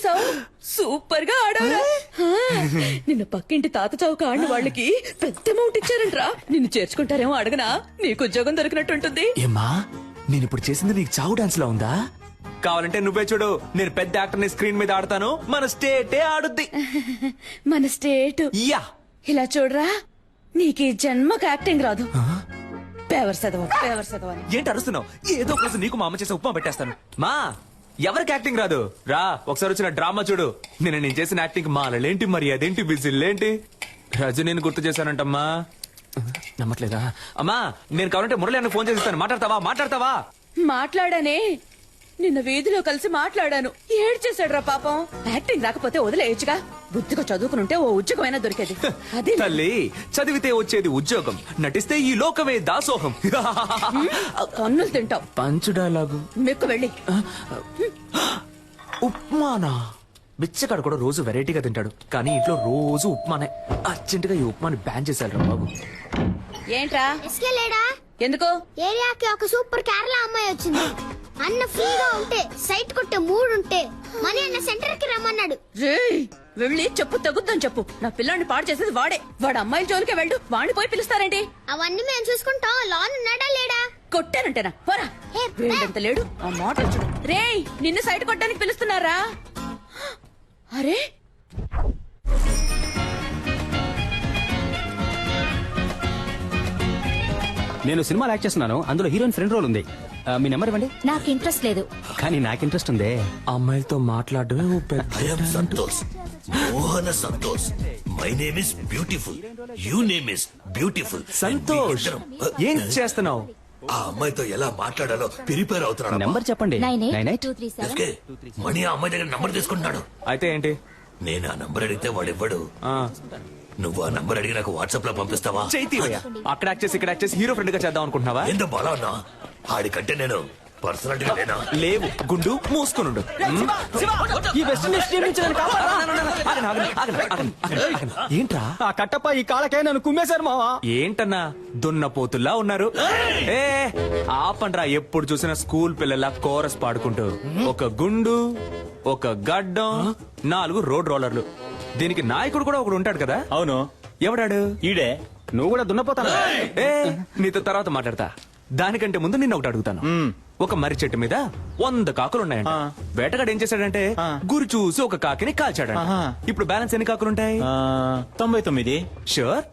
చేసావు, సూపర్ గా ఆడావురా. నిన్న పక్కింటి తాత చౌక ఆడిన వాళ్ళకి పెద్ద అమౌంట్ ఇచ్చారంట్రా. నిన్ను చేర్చుకుంటారేమో అడగనా, నీకు ఉద్యోగం దొరికినట్టుంటుంది. ఏమ్మా నేను ఇప్పుడు చేసింది నీకు చావు డాన్స్ లో ఉందా? కావాలంటే నువ్వే చూడు, నేను పెద్ద యాక్టర్ ని స్క్రీన్ మీద ఆడతాను, మన స్టేటే ఆడుద్ది. మన స్టేట్ యా ఇలా చూడరా, నీకు ఈ జన్మకు యాక్టింగ్ రాదు. పేవర్ చదవ అని. ఏంటి అరుస్తున్నావు? ఏదో ఒక రోజు నీకు మా అమ్మ చేసే ఉప్మా పెట్టేస్తాను. మా ఎవరికి యాక్టింగ్ రాదు రా, ఒకసారి వచ్చిన డ్రామా చూడు. నేను చేసిన యాక్టింగ్ మాలలేంటి, మరి అదేంటి, విజిల్లేంటి, రజనీని గుర్తు చేశానంటమ్మా. నమ్మట్లేదా? అమ్మా నేను కావాలంటే మురళి అన్న ఫోన్ చేస్తాను, మాట్లాడతావా? మాట్లాడానే, నిన్న వీధిలో కలిసి మాట్లాడాను. ఏడ్చేశాడు రా పాపం. యాక్టింగ్ రాకపోతే వదిలేయచ్చుగా, బుద్ధిగా చదువుకునుంటే ఓ ఉద్యోగమైనా దొరికేది. అదే తల్లి, చదివితే వచ్చేది ఉద్యోగం, నటిస్తే ఈ లోకమే దాసోహం. కన్నులు తింటావు. పంచు డైలాగు మెక్కు వెళ్ళి. ఉప్మానా? బిచ్చగాడు కూడా రోజు వెరైటీగా తింటాడు, కానీ ఇంట్లో రోజు ఉప్మానే. అర్జెంటుగా ఈ ఉప్మాని బ్యాన్ చేశారు బాబు. ఏంట్రా లేడా? ఎందుకు? ఏరియాకి ఒక సూపర్ కేరళ అమ్మాయి వచ్చింది. అన్న ఫ్రీగా ఉంటే, సైట్ కొట్టే మూడు ఉంటే మనీ అన్న సెంటర్ కి రమ్మన్నాడు. వెళ్ళి చెప్పు, తగ్గుద్దని చెప్పు. నా పిల్లాన్ని పాడు చేసేది వాడే. వాడు అమ్మాయిల జోలికే వెళ్ళు, వాడిని పోయి పిలుస్తారేంటి? అవన్నీ మేము చూసుకుంటాం. లోన్ ఉన్నాడా లేడా? కొట్టానంటేనా? పోరా. వీడంత లేడు, ఆ మాట చూడు. రేయ్, నిన్ను సైట్ కొట్టడానికి పిలుస్తున్నారా? అరే నేను సినిమాలో యాక్ట్ చేస్తున్నాను, అందులో హీరోయిన్ ఫ్రెండ్ రోల్ ఉంది. మీ నెంబర్ ఇవ్వండి. నాకు ఇంట్రెస్ట్ లేదు. కానీ నాకు ఇంట్రెస్ట్ ఉంది. అమ్మాయిలతో మాట్లాడమే Santosh, Mohana Santosh. My name is beautiful, you name is beautiful. Santosh, ఏం చేస్తున్నావు? ఆ అమ్మాయితో ఎలా మాట్లాడాలో ప్రిపేర్ అవుతున్నాడు. నెంబర్ చెప్పండి. 982337. మణి ఆ అమ్మాయి దగ్గర నంబర్ తీసుకుంటున్నాడు. అయితే ఏంటి? నేను ఆ నంబర్ అడిగితే వాడు ఇవ్వడు. నువ్వు ఆ నంబర్ అడిగి నాకు వాట్సాప్ లో పంపిస్తావా? చైతీవయ్యా, అక్కడ యాక్ట్ చేసి ఇక్కడ యాక్ట్ చేసి హీరో ఫ్రెండ్ గా చేద్దాం అనుకుంటున్నావా? ఎంత బాలా ఉన్నా ఆడికంటే నేను పర్సనాలిటీగా లేనా? లేవు, గుండు మూసుకునుండు. ఏంట్రా ఆ కట్టప్ప ఈ కాళ్ళకే నన్ను కుమ్మేశారు మావా. ఏంటన్నా దున్నపోతుల్లా ఉన్నారు? ఏ ఆపండ్రా, ఎప్పుడు చూసినా స్కూల్ పిల్లల కోరస్ పాడుకుంటూ. ఒక గుండు, ఒక గడ్డం, 4 రోడ్ రోలర్లు. దీనికి నాయకుడు కూడా ఒకడు ఉంటాడు కదా? అవును. ఎవడాడు? ఈడే. నువ్వు కూడా దున్నపోతాను. ఏ నీతో తర్వాత మాట్లాడతా. దానికంటే ముందు నిన్న ఒకటి అడుగుతాను. ఒక మర్రి చెట్టు మీద 100 కాకులున్నాయంట. వేటగాడు ఏం చేశాడంటే గురి చూసి ఒక కాకిని కాల్చాడు. ఇప్పుడు బ్యాలెన్స్ ఎన్ని కాకులుంటాయి? 99. షూర్?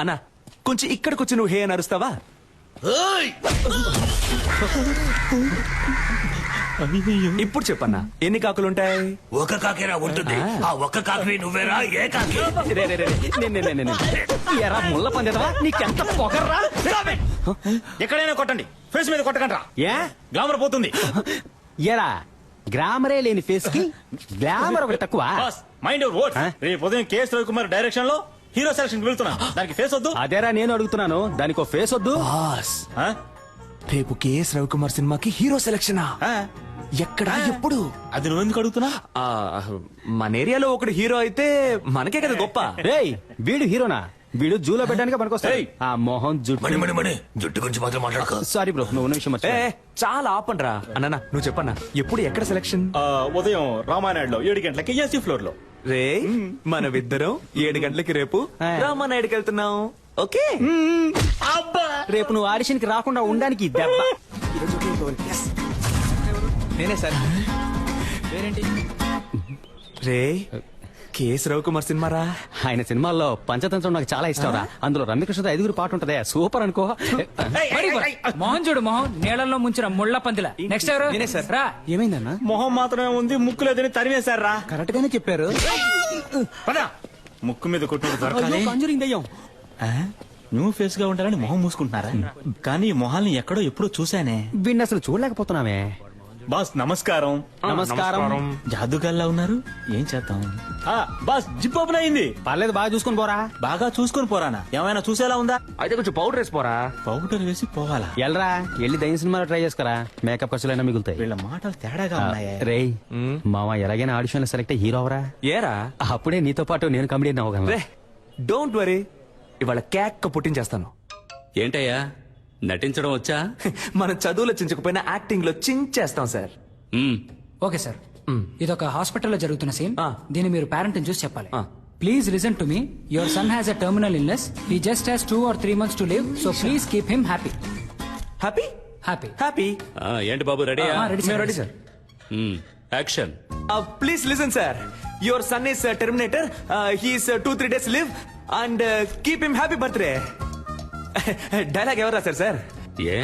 అన్నా కొంచెం ఇక్కడికి వచ్చి నువ్వు హే అని అరుస్తావా? ఇప్పుడు చెప్పన్నా, ఎన్ని కాకులుంటాయి? ఒక కాకేరా ఉంటుంది. ఆ ఒక్క కాకి నువ్వేరా? ఏ కాకి? ఎరా ముళ్ళ పందేదవా, నీకెంత పొగర్రా? ఎక్కడైనా కొట్టండి, ఫేస్ మీద కొట్టకండి. ఏ గ్లామర్ పోతుంది. ఎరా గ్లామరే లేని ఫేస్ కి గ్లామర్ ఒకటి తక్కువ. Mind your words. రేపు ఉదయం కేఎస్ రవికుమార్ డైరెక్షన్ లో హీరో సెలక్షన్ వెళ్తున్నా. దానికి ఫేస్ వద్దు. అదేరా నేను అడుగుతున్నాను, దానికి ఫేస్ వద్దు. బాస్, రేపు కేఎస్ రవికుమార్ సినిమాకి హీరో సెలక్షనా? ఎక్కడ, ఎప్పుడు? అది నువ్వు ఎందుకు అడుగుతున్నా? మన ఏరియాలో ఒకడు హీరో అయితే మనకే కదా గొప్ప. రేయ్, వీడు హీరోనా? వీడు జూలో పెట్టడానికి పనికొస్తాయి. ఆ మొహం మణి జుట్టు. మణి మణి జుట్టు గురించి మాత్రం మాట్లాడక. సారీ బ్రో, నువ్వు నిమిషం చాలా ఆపండ్రా. అన్న నువ్వు చెప్పన్నా, ఎప్పుడు ఎక్కడ సెలక్షన్? ఉదయం రామానాయుడులో 7 గంటలకి ఏసీ ఫ్లోర్ లో. రే మనమిద్దరం 7 గంటలకి రేపు రామానాయుడికి వెళ్తున్నాం. ఓకే? రేపు నువ్వు ఆడిషన్ కి రాకుండా ఉండడానికి ఈ దెబ్బ. నేనే సార్. రే కేఎస్ రవికుమార్ సినిమా రా. ఆయన సినిమాల్లో పంచతంత్రం నాకు చాలా ఇష్టం రా. అందులో రమ్యకృష్ణతో 5 పాట ఉంటదే, సూపర్ అనుకో. మోహన్ చూడు, మోహన్ నీళ్ళల్లో ముంచిన ముళ్ళ పందిల. నెక్స్ట్ ఎవరు? నేనే సార్. రా. ఏమైందన్నా? మొహం మాత్రమే ఉంది, ముక్కు లేదని తరివేశారా? కరెక్ట్ గానే చెప్పారు. పద. ముక్కు మీద కొట్టు దొరకాలి. కంజూరింగ్ దయ్యం. న్యూ ఫేస్ గా ఉంటారని మొహం మూసుకుంటున్నారా? కానీ ఈ మొహాల్ని ఎక్కడో ఎప్పుడో చూశానే. వీడిని అసలు చూడలేకపోతున్నామే. బాస్ నమస్కారం. నమస్కారం. జాదుగాల్లా ఉన్నారు, ఏం చేద్దాం? బాస్ జిప్ ఓపెన్ అయింది. పర్లేదు, బాగా చూసుకుని పోరా. బాగా చూసుకొని పోరానా? ఏమైనా చూసేలా ఉందా? అయితే కొంచెం పౌడర్ వేసిపోరా. పౌడర్ వేసి పోవాలా? ఎల్రా, వెళ్ళి దయ్యం సినిమాలో ట్రై చేసుకురా, మేకప్ ఖర్చులైనా మిగులుతాయి. వీళ్ళ మాటలు తేడాగా ఉన్నాయే. రేయ్ మామ, ఎలాగైనా ఆడిషన్ లో సెలెక్ట్ హీరో అవరా. ఏరా అప్పుడే నీతో పాటు నేను కమెడియన్ అవ్వగలను. రే డోంట్ వరీ, ఇవాళ కేక్ పుట్టించేస్తాను. ఏంటయ్యా, నటించడం వచ్చా? మన చదువులో చించకపోయినా యాక్టింగ్ లో చించేస్తాం సార్. Okay sir. ఇదొక హాస్పిటల్లో జరుగుతున్న సీన్. ఆ. దీన్ని మీరు పేరెంట్ చూసి చెప్పాలి. ఆ. Please listen to me. Your son has a terminal illness. He just has 2 or 3 months to live. So please keep him happy. Happy happy. Happy ఏంటి బాబు రెడీయా? Ready sir. Ready sir. Action. Please listen sir. Your son is Terminator. He's 2-3 days live and keep him happy birthday. Dialogue ఎవరు రాశారు sir? ఏ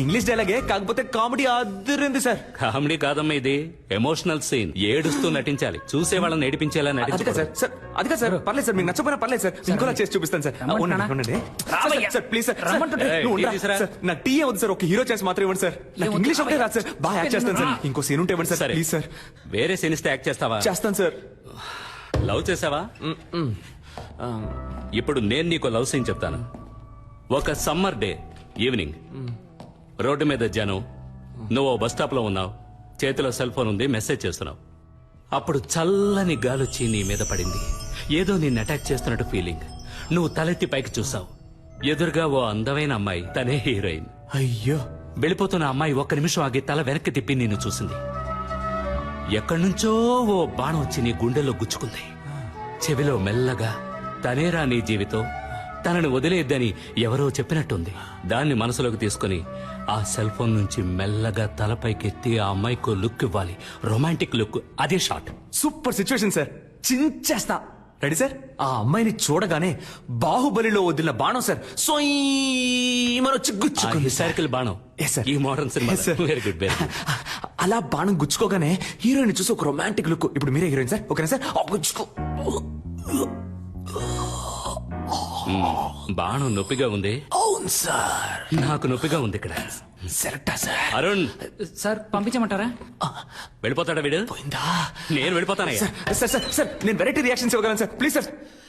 English డైలాగే, కాకపోతే comedy అదిరింది sir. Comedy కాదమ్మా, ఇది emotional scene. ఏడుస్తూ నటించాలి, చూసే వాళ్ళని ఏడిపించేలా అది కాదు నటించాలి. సార్. సార్ అది కాదు సార్. పర్లేదు సార్, మీకు నచ్చపోయినా పర్లేదు సార్. ఇంకోలా చేసి చూపిస్తాను సార్. రమ్మంటున్నానా? ఉండండి. Sir please sir. రమ్మంటుంటే. నువ్వు టీ ఉండరా? తీసురా. సార్, నాకు టీ వద్దు సార్. ఒక హీరో చేసి మాత్రం ఇవ్వండి సార్. నాకు ఇంగ్లీష్ ఒకటే రాదు సార్. బాగా యాక్ట్ చేస్తాను సార్. ఇంకో సీన్ ఉంటే ఇవ్వండి సార్. సరే ప్లీజ్ సార్. వేరే సీన్ ఇస్తే యాక్ట్ చేస్తావా? చేస్తాను సార్. లవ్ చేసావా? ఇప్పుడు నేను నీకు లవ్ సీన్ చెప్తాను. ఒక సమ్మర్ డే ఈవినింగ్, రోడ్డు మీద జనం, నువ్వు బస్ స్టాప్ లో ఉన్నావు, చేతిలో సెల్ ఫోన్ ఉంది, మెసేజ్ చేస్తున్నావు. అప్పుడు చల్లని గాలొచ్చి నీ మీద పడింది. ఏదో నిన్ను అటాక్ చేస్తున్నట్టు ఫీలింగ్. నువ్వు తలెత్తి పైకి చూసావు. ఎదురుగా ఓ అందమైన అమ్మాయి, తనే హీరోయిన్. అయ్యో, వెళ్ళిపోతున్న అమ్మాయి ఒక్క నిమిషం ఆగి తల వెనక్కి తిప్పి నిన్ను చూసింది. ఎక్కడి నుంచో ఓ బాణం వచ్చి నీ గుండెల్లో గుచ్చుకుంది. చెవిలో మెల్లగా, తనేరా నీ జీవితం, తనని వదిలేద్దని ఎవరో చెప్పినట్టుంది. దాన్ని మనసులోకి తీసుకుని ఆ సెల్ ఫోన్ నుంచి మెల్లగా తలపైకెత్తి ఆ అమ్మాయికో లుక్ ఇవ్వాలి. Romantic look. అదే షాట్. Super situation sir. చించేస్తా. Ready sir? ఆ అమ్మాయిని చూడగానే బాహుబలిలో వదిలిన బాణం సార్ వచ్చి గుచ్చుకుంది. హిస్టారికల్ బాణం. Yes, sir. ఈ మోడర్న్ సినిమా. Yes, sir. Very good, very good. అలా బాణం గుచ్చుకోగానే హీరోయిన్ చూసి ఒక రొమాంటిక్ లుక్. ఇప్పుడు మీరే హీరోయిన్ సార్. ఓకేనా సార్? గుచ్చుకో. బాణం నొప్పిగా ఉంది. అవును సార్. నాకు నొప్పిగా ఉంది ఇక్కడ. సెరక్టా సార్? అరుణ్, సార్ పంపించమంటారా? వెళ్ళిపోతాడా వీడు? పోయిందా? నేను వెళ్ళిపోతానయ్యా. సార్ సార్ సార్, నేను వెరైటీ రియాక్షన్స్ ఇవ్వగలను సార్. Please sir.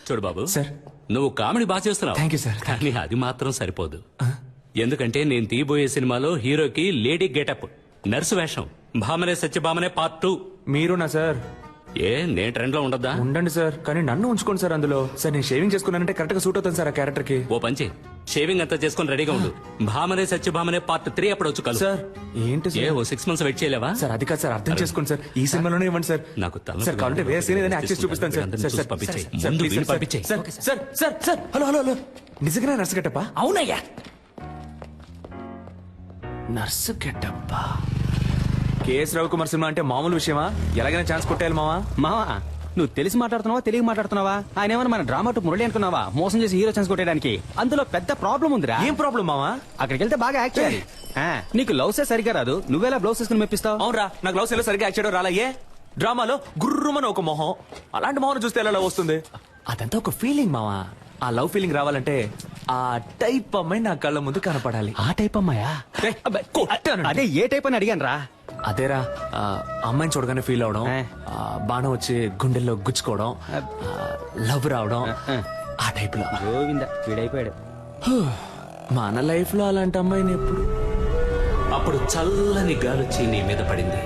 చూడు బాబు, సార్. నువ్వు కామెడీ బాగా చేస్తున్నావు. Thank you, sir. కానీ అది మాత్రం సరిపోదు. ఎందుకంటే నేను తీయబోయే సినిమాలో హీరోకి లేడీ గెటప్, నర్సు వేషం. భామనే సత్యభామనే పార్ట్ 2. మీరునా సార్? ఏ నేను ట్రెండ్ లో ఉండద్దా? ఉండండి సార్, కానీ నన్ను ఉంచుకోండి సార్ అందులో. సార్, నేను షేవింగ్ చేసుకున్నానంటే కరెక్ట్ గా సూట్ అవుతాను సార్ ఆ క్యారెక్టర్ కి. ఓ పంచి, షేవింగ్ అంతా చేసుకుని రెడీగా ఉండు. భామనే సత్యభామనే పార్ట్ 3 అప్పుడు వచ్చి కలు. సార్ ఏంటి ఏ సార్? ఓ 6 months వెయిట్ చేయలేవా? సార్ అది కాదు సార్, అర్థం చేసుకోండి సార్. ఈ సినిమాలోనే ఇవ్వండి సార్. నాకు తల సార్ కావాలంటే వేరే సీన్ ఏదైనా యాక్ట్ చేసి చూపిస్తాను సార్. అందరిని సార్ చూసి సార్ పంపించేయ్. సార్, ముందు ప్లీజ్ వీడిని సార్, పంపించేయ్. Sir sir sir sir, hello hello hello, నిజంగానే నర్సు గెటప్పా? అవునయ్యా. నర్సు గెటప్పా? కేఎస్ రవికుమార్ సినిమా అంటే మామూలు విషయమా? ఎలాగైనా ఛాన్స్ కొట్టేయాలి మావా. మావా, నువ్వు తెలిసి మాట్లాడుతున్నావా తెలియక మాట్లాడుతున్నావా? ఆయన ఏమన్నా మన డ్రామా టు మురళి అనుకున్నావా? మోసం చేసి హీరో ఛాన్స్ కొట్టేయడానికి. అందులో పెద్ద ప్రాబ్లం ఉందిరా. ఏం ప్రాబ్లం మావా? అక్కడికి వెళ్తే బాగా యాక్ట్ చేయాలి. నీకు లవ్సే సరిగా రాదు, నువ్వేలా బ్లౌజ్ వేసుకుని మెప్పిస్తావు? అవునరా, నాకు లవ్ లో సరిగ్గా యాక్ట్ చేయడం రాలయ్యే. డ్రామాలో గుర్రుమని ఒక మొహం, అలాంటి మొహం చూస్తే ఎలా లవ్ వస్తుంది? అదంతా ఒక ఫీలింగ్ మావా. ఆ లవ్ ఫీలింగ్ రావాలంటే ఆ టైప్ అమ్మాయి నా కళ్ళ ముందు కనపడాలి. ఆ టైప్ అమ్మాయా? ఏయ్, కొట్టాను. అదే ఏ టైప్ అని అడిగాను రా. అదేరా, అమ్మాయిని చూడగానే ఫీల్ అవడం, బాణం వచ్చి గుండెల్లో గుచ్చుకోవడం, లవ్ రావడం, ఆ టైప్ లో. గోవింద వీడైపోయాడు. మన లైఫ్ లో అలాంటి అమ్మాయిని ఎప్పుడు. అప్పుడు చల్లని గాలొచ్చి నీ మీద పడింది.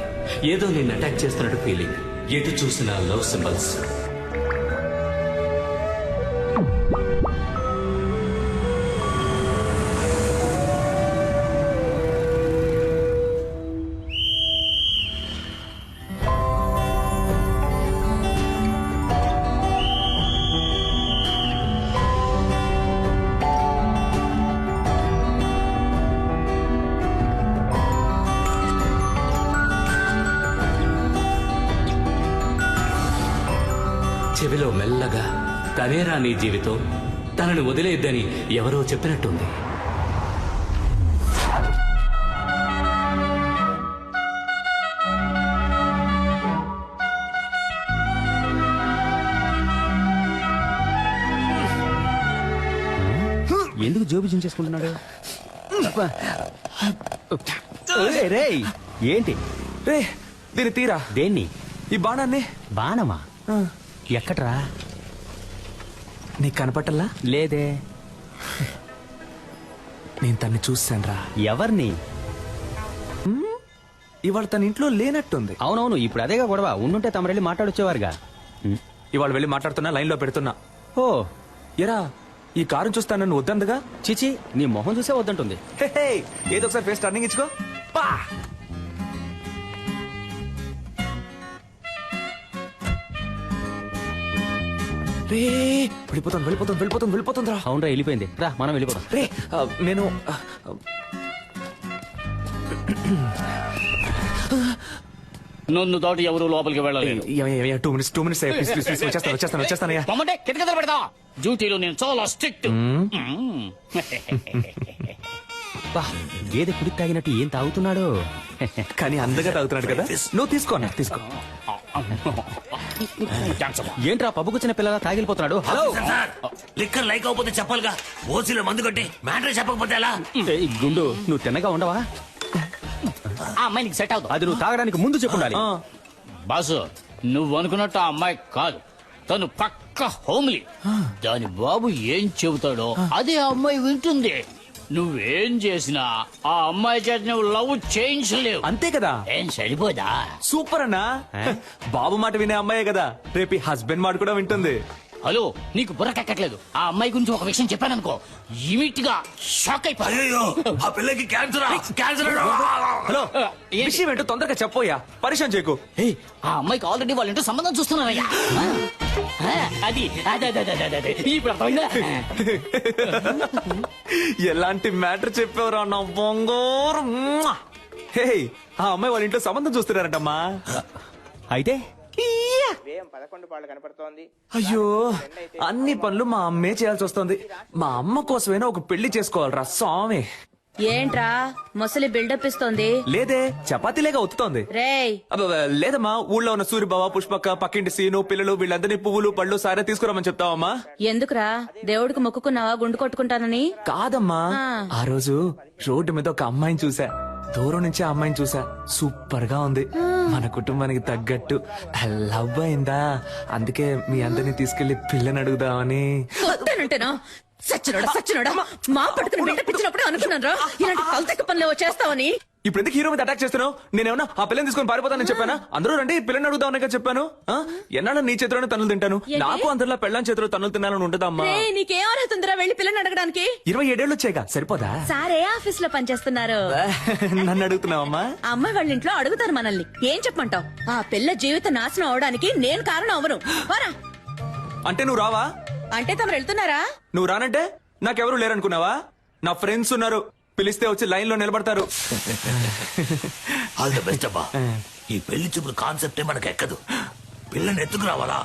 ఏదో నిన్ను అటాక్ చేస్తున్నట్టు ఫీలింగ్. ఎటు చూసిన లవ్ సింబల్స్. చెవిలో మెల్లగా, తనేరా నీ జీవితం, తనని వదిలేద్దని ఎవరో చెప్పినట్టుంది. ఎందుకు జోబు చించేసుకుంటున్నాడు? రేయ్, ఏంటి? రే, దీన్ని తీరా. దేన్ని? ఈ బాణాన్ని. బాణమా? ఎక్కడ్రా? నీకు కనపట్టల్లా? లేదే. నేను తన్ని చూసాను రా. ఎవరిని? ఇవాళ తన ఇంట్లో లేనట్టుంది. అవునవును, ఇప్పుడు అదేగా గొడవ. ఉండుంటే తమరెళ్ళి మాట్లాడొచ్చేవారుగా. ఇవాళ వెళ్ళి మాట్లాడుతున్నా, లైన్ లో పెడుతున్నా. ఓ, ఎరా, ఈ కారు చూస్తాను నన్ను వద్దందుగా. చిచి, నీ మొహం చూసే వద్దంటుంది. హే, హే, ఏదో ఒకసారి ఫేస్ టర్నింగ్ ఇచ్చుకో. పా. రే వెళ్ళిపోతుందిరా అవునరా వెళ్ళిపోయింది. రా మనం వెళ్ళిపోదాం. రే నేను నన్ను దాటి ఎవరు లోపలికి వెళ్ళలేదు. 2 minutes వచ్చేస్తానయ్యా. తమ్మంటే కిటకిటలు పెడతా. డ్యూటీలో నేను చాలా స్ట్రిక్ట్. బా, గేదె కుడి తాగినట్టు ఏం తాగుతున్నాడు? కానీ అందగా తాగుతున్నాడు కదా. నువ్వు తీసుకో అన్న, తీసుకో. ఏంట్రా పబ్బుకొచ్చిన పిల్లలా తాగిలిపోతున్నాడు? హలో సార్ లిక్కర్ లైక్ అవకపోతే చెప్పాలిగా. ఓసీలో మందు కొట్టి మ్యాటర్ చెప్పకపోతే ఎలా? ఏయ్, గుండు నువ్వు తిన్నగా ఉండవా? ఆ అమ్మాయి నీకు సెట్ అవుతుంది. అది నువ్వు తాగడానికి ముందు చెప్పుండాలి. బాసు నువ్వు అనుకున్నట్టు ఆ అమ్మాయి కాదు, తను పక్క హోమ్లీ. దాని బాబు ఏం చెబుతాడో అదే ఆ అమ్మాయి వింటుంది. నువ్వేం చేసినా ఆ అమ్మాయి చేత నువ్వు లవ్ చేయించలేవు. అంతే కదా. ఏం సరిపోదా? సూపర్ అన్నా. బాబు మాట వినే అమ్మాయే కదా రేపు హస్బెండ్ మాట కూడా వింటుంది. హలో నీకు బుర్ర కక్కట్లేదు. ఆ అమ్మాయి గురించి ఒక విషయం చెప్పాననుకో ఇమిట్ గా షాక్ అయిపోయి. అయ్యో ఆ పిల్లకి క్యాన్సర్ హలో విషయం ఏంటో తొందరగా చెప్పోయా, పరిచయం చేయకు. ఆ అమ్మాయికి ఆల్రెడీ వాళ్ళ ఇంటో సంబంధం చూస్తున్నారయ్యా. అది ఇప్పుడు అర్థమైందా? ఎలాంటి మ్యాటర్ చెప్పావురా నా బంగారం. హే ఆ అమ్మాయి వాళ్ళ ఇంట్లో సంబంధం చూస్తున్నారంటమ్మా. అయితే అయ్యో అన్ని పనులు మా అమ్మే చేయాల్సి వస్తుంది. మా అమ్మ కోసమైనా ఒక పెళ్లి చేసుకోవాలరా స్వామి. ఏంట్రా ముసలి బిల్డప్ ఇస్తోంది? లేదే చపాతీలేగా ఒత్తుతోంది. రేయ్ లేదమ్మా, ఊళ్ళో ఉన్న సూర్యబావ, పుష్పక్క, పక్కింటి సీను, పిల్లలు వీళ్ళందరినీ పువ్వులు పళ్ళు సారే తీసుకురామని చెప్తావమ్మా. ఎందుకురా దేవుడికి మొక్కుకున్నావా గుండు కొట్టుకుంటానని? కాదమ్మా, ఆ రోజు రోడ్డు మీద ఒక అమ్మాయిని చూసా. దూరం నుంచి ఆ అమ్మాయిని చూసా. సూపర్ గా ఉంది, మన కుటుంబానికి తగ్గట్టు. లవ్ అయిందా, అందుకే మీ అందరినీ తీసుకెళ్లి పిల్లని అడుగుదామని. వస్తానంటేనా? సచ్చినోడా మా పట్టుకుని బిల్డప్ ఇచ్చినప్పుడు అనుకున్నాను రా ఇలాంటి కల్తెక్క పనులు చేస్తావని. ఇప్పుడు ఎందుకు హీరో మీద అటాక్ చేస్తున్నావు? నేనేమన్నా ఆ పిల్లని తీసుకొని పారిపోతానని చెప్పానా? అందరూ రండి పిల్లని అడుగుదామని చెప్పాను. ఎన్నాళ్ళ నీ చేతిలోనే తన్నులు తింటాను. నాకు అందరిలో పెళ్ళని చేతిలో తన్నులు తినాలని ఉంటుందమ్మా. నీకేం అర్హతుందిరా వెళ్ళి పిల్లని అడగడానికి? 27 ఏళ్ళు వచ్చాయిగా, సరిపోదా? సారే ఆఫీస్ లో పనిచేస్తున్నారు. నన్ను అడుగుతున్నావమ్మా? అమ్మాయి వాళ్ళ ఇంట్లో అడుగుతారు మనల్ని. ఏం చెప్పమంటావు? ఆ పిల్ల జీవిత నాశనం అవడానికి నేను కారణం అవను. వారా అంటే నువ్వు రావా? అంటే తమరు వెళ్తున్నారా? నువ్వు రానంటే నాకెవరు లేరనుకున్నావా? నా ఫ్రెండ్స్ ఉన్నారు, పిలిస్తే వచ్చి లైన్ లో నిలబడతారు. ఆల్ ద బెస్ట్ అబ్బా. ఈ పెళ్లి చూపుల కాన్సెప్టే మనకు ఎక్కదు. పిల్లని ఎత్తుకు రావాలా?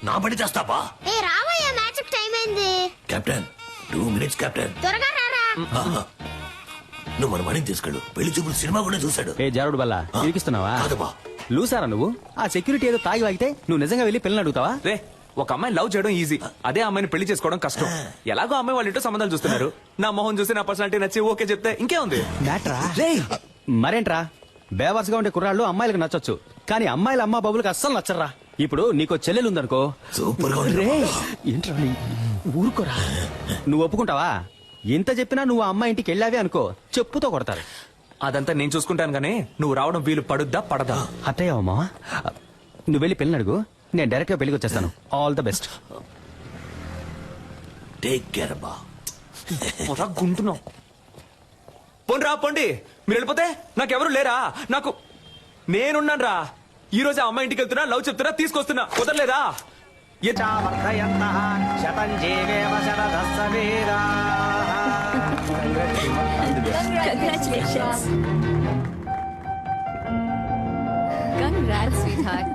నా పని చేస్తావా? ఏ రావయ్యా, మ్యాచ్ టైం అయింది. Captain 2 minutes captain. త్వరగా రారా. నువ్వు మన మణిని తీసుకెళ్ళు. పెళ్లి చూపులు సినిమా కూడా చూశాడు. ఏ జారుడు బల్లా ఇరికిస్తున్నావా? కాదబ్బా. లూసారా నువ్వు? ఆ సెక్యూరిటీ ఏదో తాగి వాగితే నువ్వు నిజంగా వెళ్ళి పిల్లని అడుగుతావా? రే ఒక అమ్మాయిని లవ్ చేయడం ఈజీ, అదే అమ్మాయిని పెళ్లి చేసుకోవడం కష్టం. ఎలాగో అమ్మాయి వాళ్ళ ఇంట్లో సంబంధాలు చూస్తున్నారు. నా మొహం చూసి నా పర్సనాలిటీ నచ్చి ఓకే చెప్తే ఇంకే ఉంది. మ్యాట్రా మరేంట్రా, బేవర్స్గా ఉండే కుర్రాళ్ళు అమ్మాయిలకు నచ్చొచ్చు, కానీ అమ్మాయిల అమ్మ బాబులకు అస్సలు నచ్చరా. ఇప్పుడు నీకో చెల్లెలు ఉందనుకో. సూపర్ గా రే ఏంట్రా ఊరుకోరా. నువ్వు ఒప్పుకుంటావా? ఎంత చెప్పినా నువ్వు ఆ అమ్మాయి ఇంటికి వెళ్ళావే అనుకో, చెప్పుతో కొడతారు. అదంతా నేను చూసుకుంటాను కానీ నువ్వు రావడం వీలు పడుద్దా పడదా? అత్తయ్యమ్మా నువ్వు వెళ్ళి పెళ్ళి అడుగు, నేను డైరెక్ట్ గా పెళ్లికి వచ్చేస్తాను. All the best. Take care అబ్బా. గుంటున్నావు. పోండి రా పోండి, మీరు వెళ్ళిపోతే నాకెవరు లేరా? నాకు నేనున్నాను రా. ఈ రోజు ఆ అమ్మాయి ఇంటికి వెళ్తున్నా, లవ్ చెప్తున్నా, తీసుకొస్తున్నా, కుదరలేదా? Congrats, sweetheart.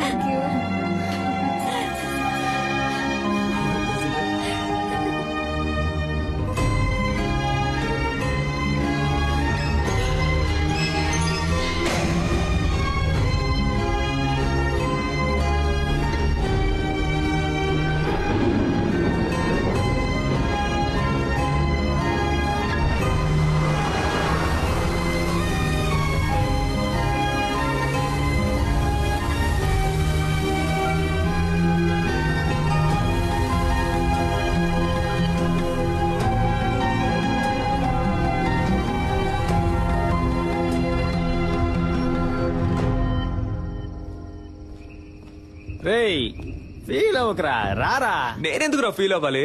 Thank you. రేయ్ ఫీల్ అవ్వకరా, రారా. నేనెందుకు రా ఫీల్ అవ్వాలి?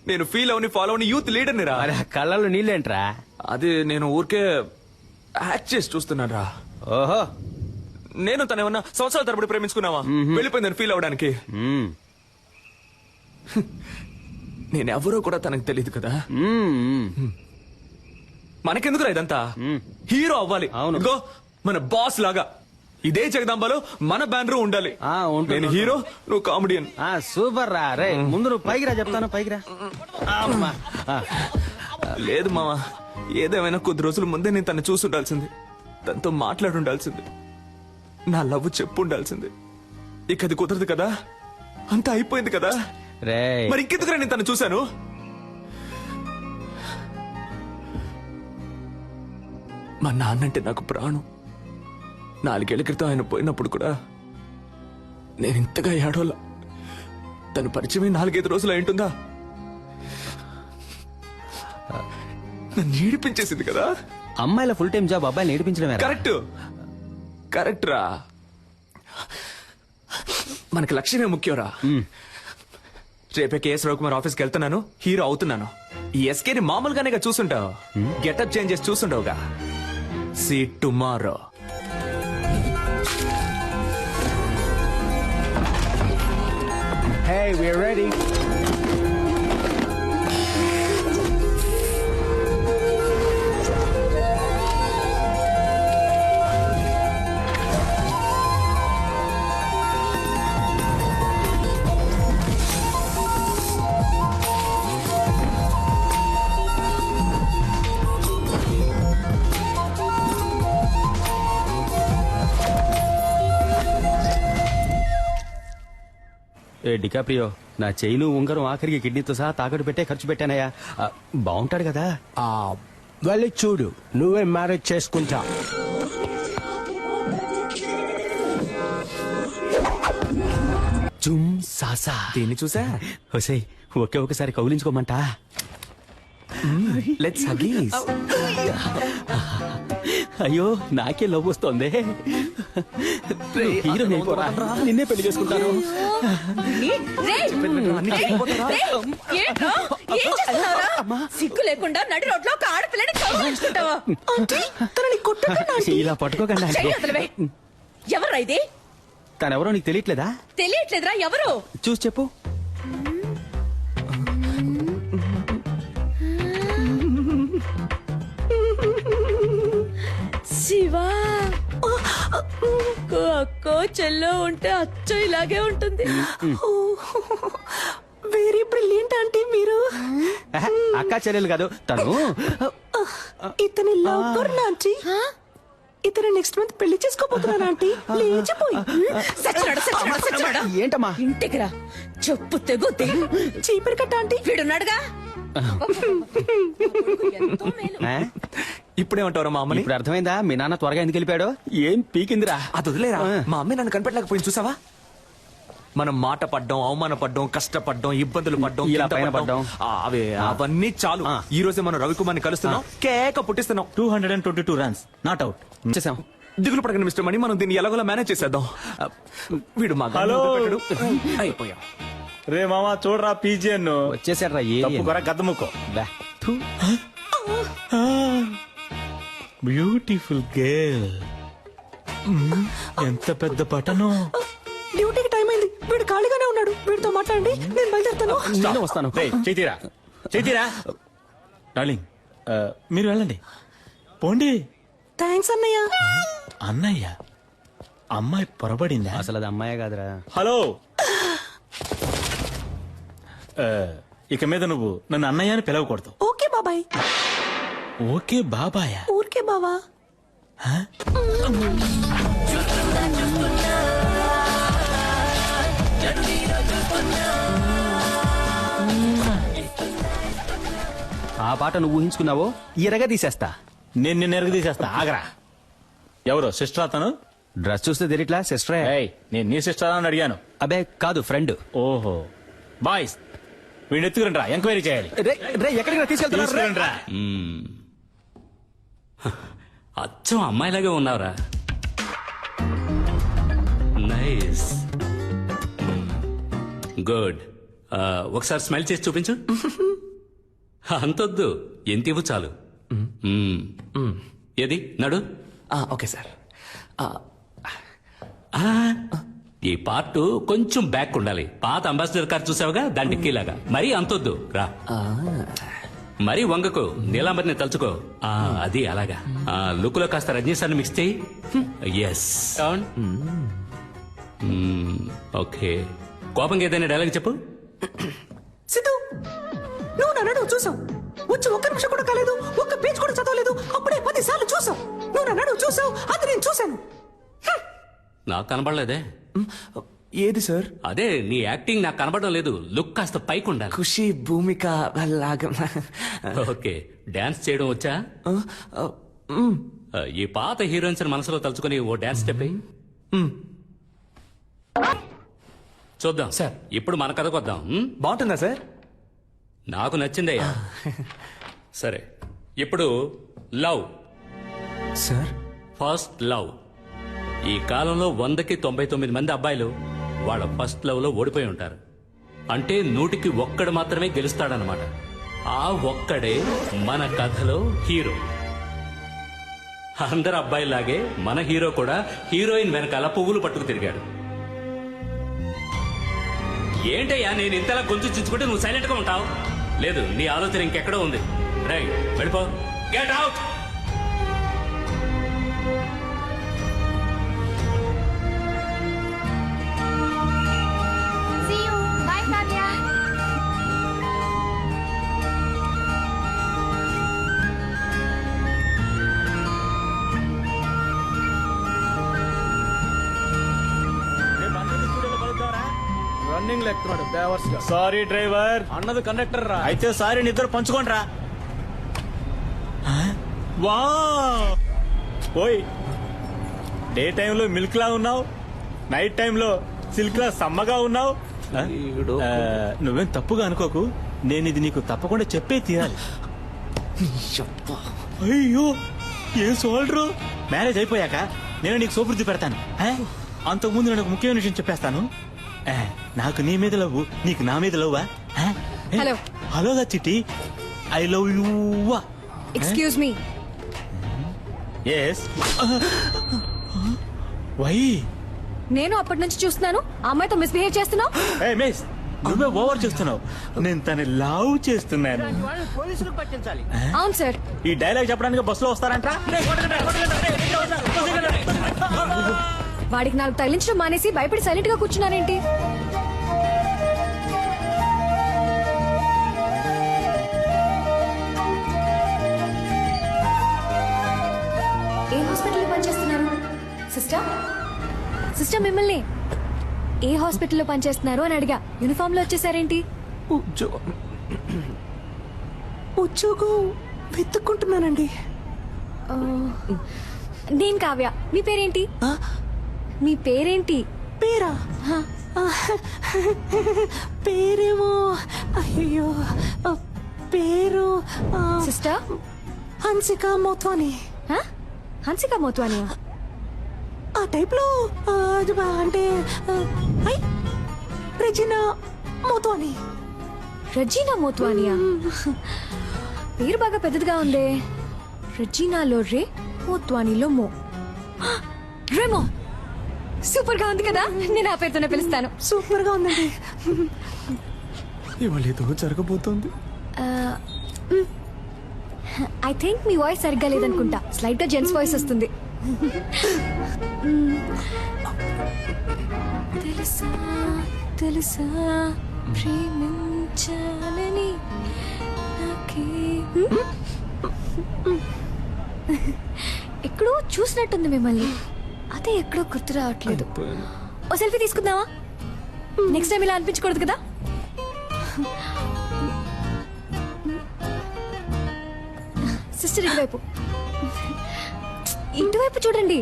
నేను ఫీల్ అవని ఫాలో అవని యూత్ లీడర్ని రా. మరి ఆ కళ్ళల్లో నీళ్ళేంట్రా? అది నేను ఊరికే యాక్ట్ చేసి చూస్తున్నాను రా. ఓహో, నేను తనేమన్నా సంవత్సరాల తరబడి ప్రేమించుకున్నావా? వెళ్ళిపోయిందని ఫీల్ అవడానికి. నేనెవరో కూడా తనకు తెలియదు కదా. మనకెందుకురా ఇదంతా? హీరో అవ్వాలి. అవును. ఇదిగో మన బాస్ లాగా ఇదే జగదాంబలో మన బ్యానర్ ఉండాలి. నేను హీరో, నువ్వు కామెడియన్. సూపర్ రా. రే ముందు నువ్వు పైకి రా, చెప్తాను. పైకి రా. అమ్మా. లేదు మావా, ఏదేమైనా కొద్ది రోజుల ముందే నేను తను చూసి ఉండాల్సింది, తనతో మాట్లాడి ఉండాల్సింది, నా లవ్ చెప్పు ఉండాల్సింది. ఇక అది కుదరదు కదా, అంతా అయిపోయింది కదా. రే మరి ఇంకెందుకురా నేను తను చూశాను? మా నాన్నంటే నాకు ప్రాణం. 4 ఏళ్ల క్రితం ఆయన పోయినప్పుడు కూడా నేను ఇంతగా ఏడోలా. తను పరిచయమే 4-5 రోజులు అయింటుందా? నన్ను ఏడిపించేసింది కదా. అమ్మాయిల ఫుల్ టైం జాబ్ అబ్బాయిని నేర్పించడమే. కరెక్ట్ కరెక్ట్ రా. మనకి లక్ష్యమే ముఖ్యంరా. రేపే కేఎస్ రవికుమార్ ఆఫీస్కి వెళ్తున్నాను, హీరో అవుతున్నాను. ఈ ఎస్కేని మామూలుగానే చూసుంటావు, గెటప్ చేంజ్ చేసి చూసుంటావుగా. See tomorrow. Hey, we're ready. ఏ డికాప్రియో, నా చైను ఉంగరం ఆఖరికి కిడ్నీతో సహా తాకట్టు పెట్టే ఖర్చు పెట్టానయ్యా. బాగుంటాడు కదా. వెళ్ళి చూడు, నువ్వే మ్యారేజ్ చేసుకుంటా. జుమ్ సాసా. దీన్ని చూసా? ఒసే ఒకే ఒకసారి కౌలించుకోమంటా. లెట్స్ హగీస్. అయ్యో నాకే లవ్ వస్తోంది. హీరో నిన్నే పెళ్లి చేసుకుంటాను. సిగ్గు లేకుండా నడి రోడ్లో ఒక ఆడపిల్లని కౌగిలించుకుంటావా? ఇలా పట్టుకోకండి. ఎవరా ఇది? తనెవరో నీకు తెలియట్లేదా? తెలియట్లేదురా. ఎవరు? చూసి చెప్పు. శివా. అక్కో చెల్లో ఉంటే అచ్చో ఇలాగే ఉంటుంది. వెరీ బ్రిలియంట్ ఆంటీ మీరు. అక్క చెల్లెలు కాదు తను. ఇతని లవ్ ఆంటీ. ఇతను నెక్స్ట్ మంత్ పెళ్లి చేసుకోబోతున్నాను ఆంటీ. లేచిపోయి ఏంటమ్మా? ఇంటికి రా, చెప్పు తెగుద్ది. చీపురు కట్ట ఆంటీ. వీడున్నాడుగా. ఇప్పుడేమంటారు మా అమ్మని? ఇప్పుడు అర్థమైందా మీ నాన్న త్వరగా ఎందుకు వెళ్ళిపోయాడు? ఏం పీకిందిరా. అది వదిలేరా. మా అమ్మాయి నన్ను కనిపెట్టలేకపోయింది చూసావా? మనం మాట పడ్డం, అవమాన పడ్డం, కష్టపడ్డం, ఇబ్బందులు పడ్డం, ఇలా పైన పడ్డం. అవన్నీ చాలు. ఈ రోజే మనం రవికుమార్ని కలుస్తున్నాం, కేక పుట్టిస్తున్నాం. 222 రన్స్, నాట్ అవుట్. చేసాం. దిగులు పడకండి మిస్టర్ మణి, మనం దీన్ని ఎలాగోలా మేనేజ్ చేసేద్దాం. వీడు మా హలో. అయిపోయాం. రే మామా చూడరా పీజియన్ వచ్చేసాడ్రా. తప్పుకోరా గద్దముక్కో. Beautiful girl. ఎంత పెద్ద పట్టణం. డ్యూటీకి టైం అయింది. వీడు ఖాళీగానే ఉన్నాడు. వీడితో మాట్లాడండి, నేను బయలుదేరుతాను. నేను వస్తాను. చేతిరా చేతిరా. డార్లింగ్ మీరు వెళ్ళండి, పోండి. థ్యాంక్స్ అన్నయ్య. అన్నయ్య అమ్మాయి పొరబడిందా? అసలు అది అమ్మాయే కాదురా. హలో. ఇక మీద నువ్వు నన్ను అన్నయ్య అని పిలవకూడదు. ఓకే బాబాయ్. ఓకే బాబాయ్. ఊరికే బావా. ఆ పాట నువ్వు ఊహించుకున్నావో ఎరగా తీసేస్తా. నేను నిన్ను ఎరగ తీసేస్తా. ఆగరా. ఎవరు సిస్టర్ అతను? డ్రెస్ చూస్తే తెలియట్లా సిస్టరే. నేను నీ సిస్టర్ అని అడిగాను. అబే కాదు, ఫ్రెండ్. ఓహో బాయ్స్, వీడిని ఎత్తుకురండి రా, ఎంక్వైరీ చేయాలి. ఎక్కడికి తీసుకెళ్తున్నా? అచ్చం అమ్మాయిలాగే ఉన్నావురా. Nice, good. ఒకసారి స్మైల్ చేసి చూపించు. అంతొద్దు, ఎంత ఇవ్వు చాలు. ఏది నడు. Okay sir. ఈ పార్ట్ కొంచెం బ్యాక్ ఉండాలి. పాత అంబాసిడర్ కార్ చూసావుగా, దాని డిక్కీలాగా. మరీ అంతొద్దు, రా. మరీ వంగకు, నీలాంబరిని తలుచుకో. అది అలాగా. లుక్ లో కాస్త రజనీ సార్ని మిక్స్ చేయి. ఎస్. ఓకే. కోపంగా ఏదైనా డైలాగ్ చెప్పు. సిద్ధు, నువ్వు నన్ను చూసావు. వచ్చి ఒక్క నిమిషం కూడా కాలేదు, ఒక్క పేజ్ కూడా చదవలేదు. అప్పుడే 10 సార్లు చూసావు. నువ్వు నన్ను చూసావు, అది నేను చూశాను. నాకు కనబడలేదే. ఏది సార్? అదే నీ యాక్టింగ్ నాకు కనబడడం లేదు. లుక్ కాస్త పైకి ఉండాలి. ఖుషి భూమిక లాగా. ఓకే. డాన్స్ చేయడం వచ్చా? ఈ పాత హీరోయిన్స్ మనసులో తలుచుకుని ఓ డాన్స్ స్టెప్ వేయి. చూద్దాం సార్. ఇప్పుడు మన కథకు వద్దాం. బాగుంటుందా సార్? నాకు నచ్చిందయ్యా. సరే, ఇప్పుడు లవ్ సార్. First love. ఈ కాలంలో 100కి 99 మంది అబ్బాయిలు వాళ్ళ ఫస్ట్ లవ్ లో ఓడిపోయి ఉంటారు. అంటే 100కి ఒక్కడు మాత్రమే గెలుస్తాడనమాట. ఆ ఒక్కడే మన కథలో హీరో. అందరు అబ్బాయిలాగే మన హీరో కూడా హీరోయిన్ వెనకాల పువ్వులు పట్టుకు తిరిగాడు. ఏంటయ్యా నేను ఇంతలా గొంతు చించుకుంటే నువ్వు సైలెంట్ గా ఉంటావు? లేదు, నీ ఆలోచన ఇంకెక్కడో ఉంది. రైట్, వెళ్ళిపో. Get out. See you. Bye, Katya. Running లెక్కున్నాడు బేవర్స్ గా. Sorry driver. అన్నది కండక్టర్ రా. అయితే సారీ, నిద్ర పంచుకోండిరా. వా ఓయ్, డే టైంలో మిల్క్ లా ఉన్నావు, నైట్ టైంలో సిల్క్ లా సమ్మగా ఉన్నావు. నువ్వేం తప్పుగా అనుకోకు, నేను ఇది నీకు తప్పకుండా చెప్పే తీరాలి. అయ్యో, ఏం సోల్డ్రు. మ్యారేజ్ అయిపోయాక నేను నీకు సోపుర్ది పెడతాను. అంతకుముందు నేను ఒక ముఖ్యమైన విషయం చెప్పేస్తాను. నాకు నీ మీద లవ్వు, నీకు నా మీద లవ్వా? హలో. హలోగా Chitti, I love you. Excuse me. Yes. Why? నేను అప్పటి నుంచి చూస్తున్నాను ఆ అమ్మాయితో మిస్బిహేవ్ చేస్తున్నావు. మిస్, నువ్వే ఓవర్ చేస్తున్నావు. నేను తన లవ్ చేస్తున్నాను. పోలీసులకు పట్టించాలి. అవును సార్. ఈ డైలాగ్ చెప్పడానికి బస్సులో వస్తారంట. వాడికి 4 తగిలించడం మానేసి భయపడి సైలెంట్ గా కూర్చున్నారేంటి? ఏ హాస్పిటల్లో పనిచేస్తున్నారు సిస్టర్? సిస్టర్, మిమ్మల్ని ఏ హాస్పిటల్లో పనిచేస్తున్నారు అని అడిగా. యూనిఫామ్ లో వచ్చేసారేంటి? ఉద్యోగం వెతుక్కుంటున్నానండి. నేను కావ్య. మీ పేరేంటి? మీ పేరేంటి? పేరా? పేరేమో అయ్యో పేరు సిస్టర్ హన్సిక మోత్వాని. హన్సిక మోత్వానియా? ఆ టైప్ లో అంటే రెజినా మోత్వాని. రెజీనా మోత్వానియా? పేరు బాగా పెద్దదిగా ఉందే. రెజీనాలో రే, మోత్వానీలో మో. రేమో. సూపర్ గా ఉంది కదా, నేను ఆ పేరుతోనే పిలుస్తాను. సూపర్ గా ఉందండి. ఇవాళ ఏదో జరగబోతోంది. ఐ థింక్ మీ వాయిస్ సరిగ్గా లేదనుకుంటా. స్లైట్ గా జెంట్స్ వాయిస్ వస్తుంది. తెలుసా తెలుసా ప్రేమించాలని నాకే. ఎక్కడో చూసినట్టుంది మిమ్మల్ని, అదే ఎక్కడో గుర్తు రావట్లేదు. ఓ సెల్ఫీ తీసుకుందామా? నెక్స్ట్ టైం ఇలా అనిపించకూడదు కదా. సిస్టర్ ఇటువైపు, ఇటువైపు చూడండి.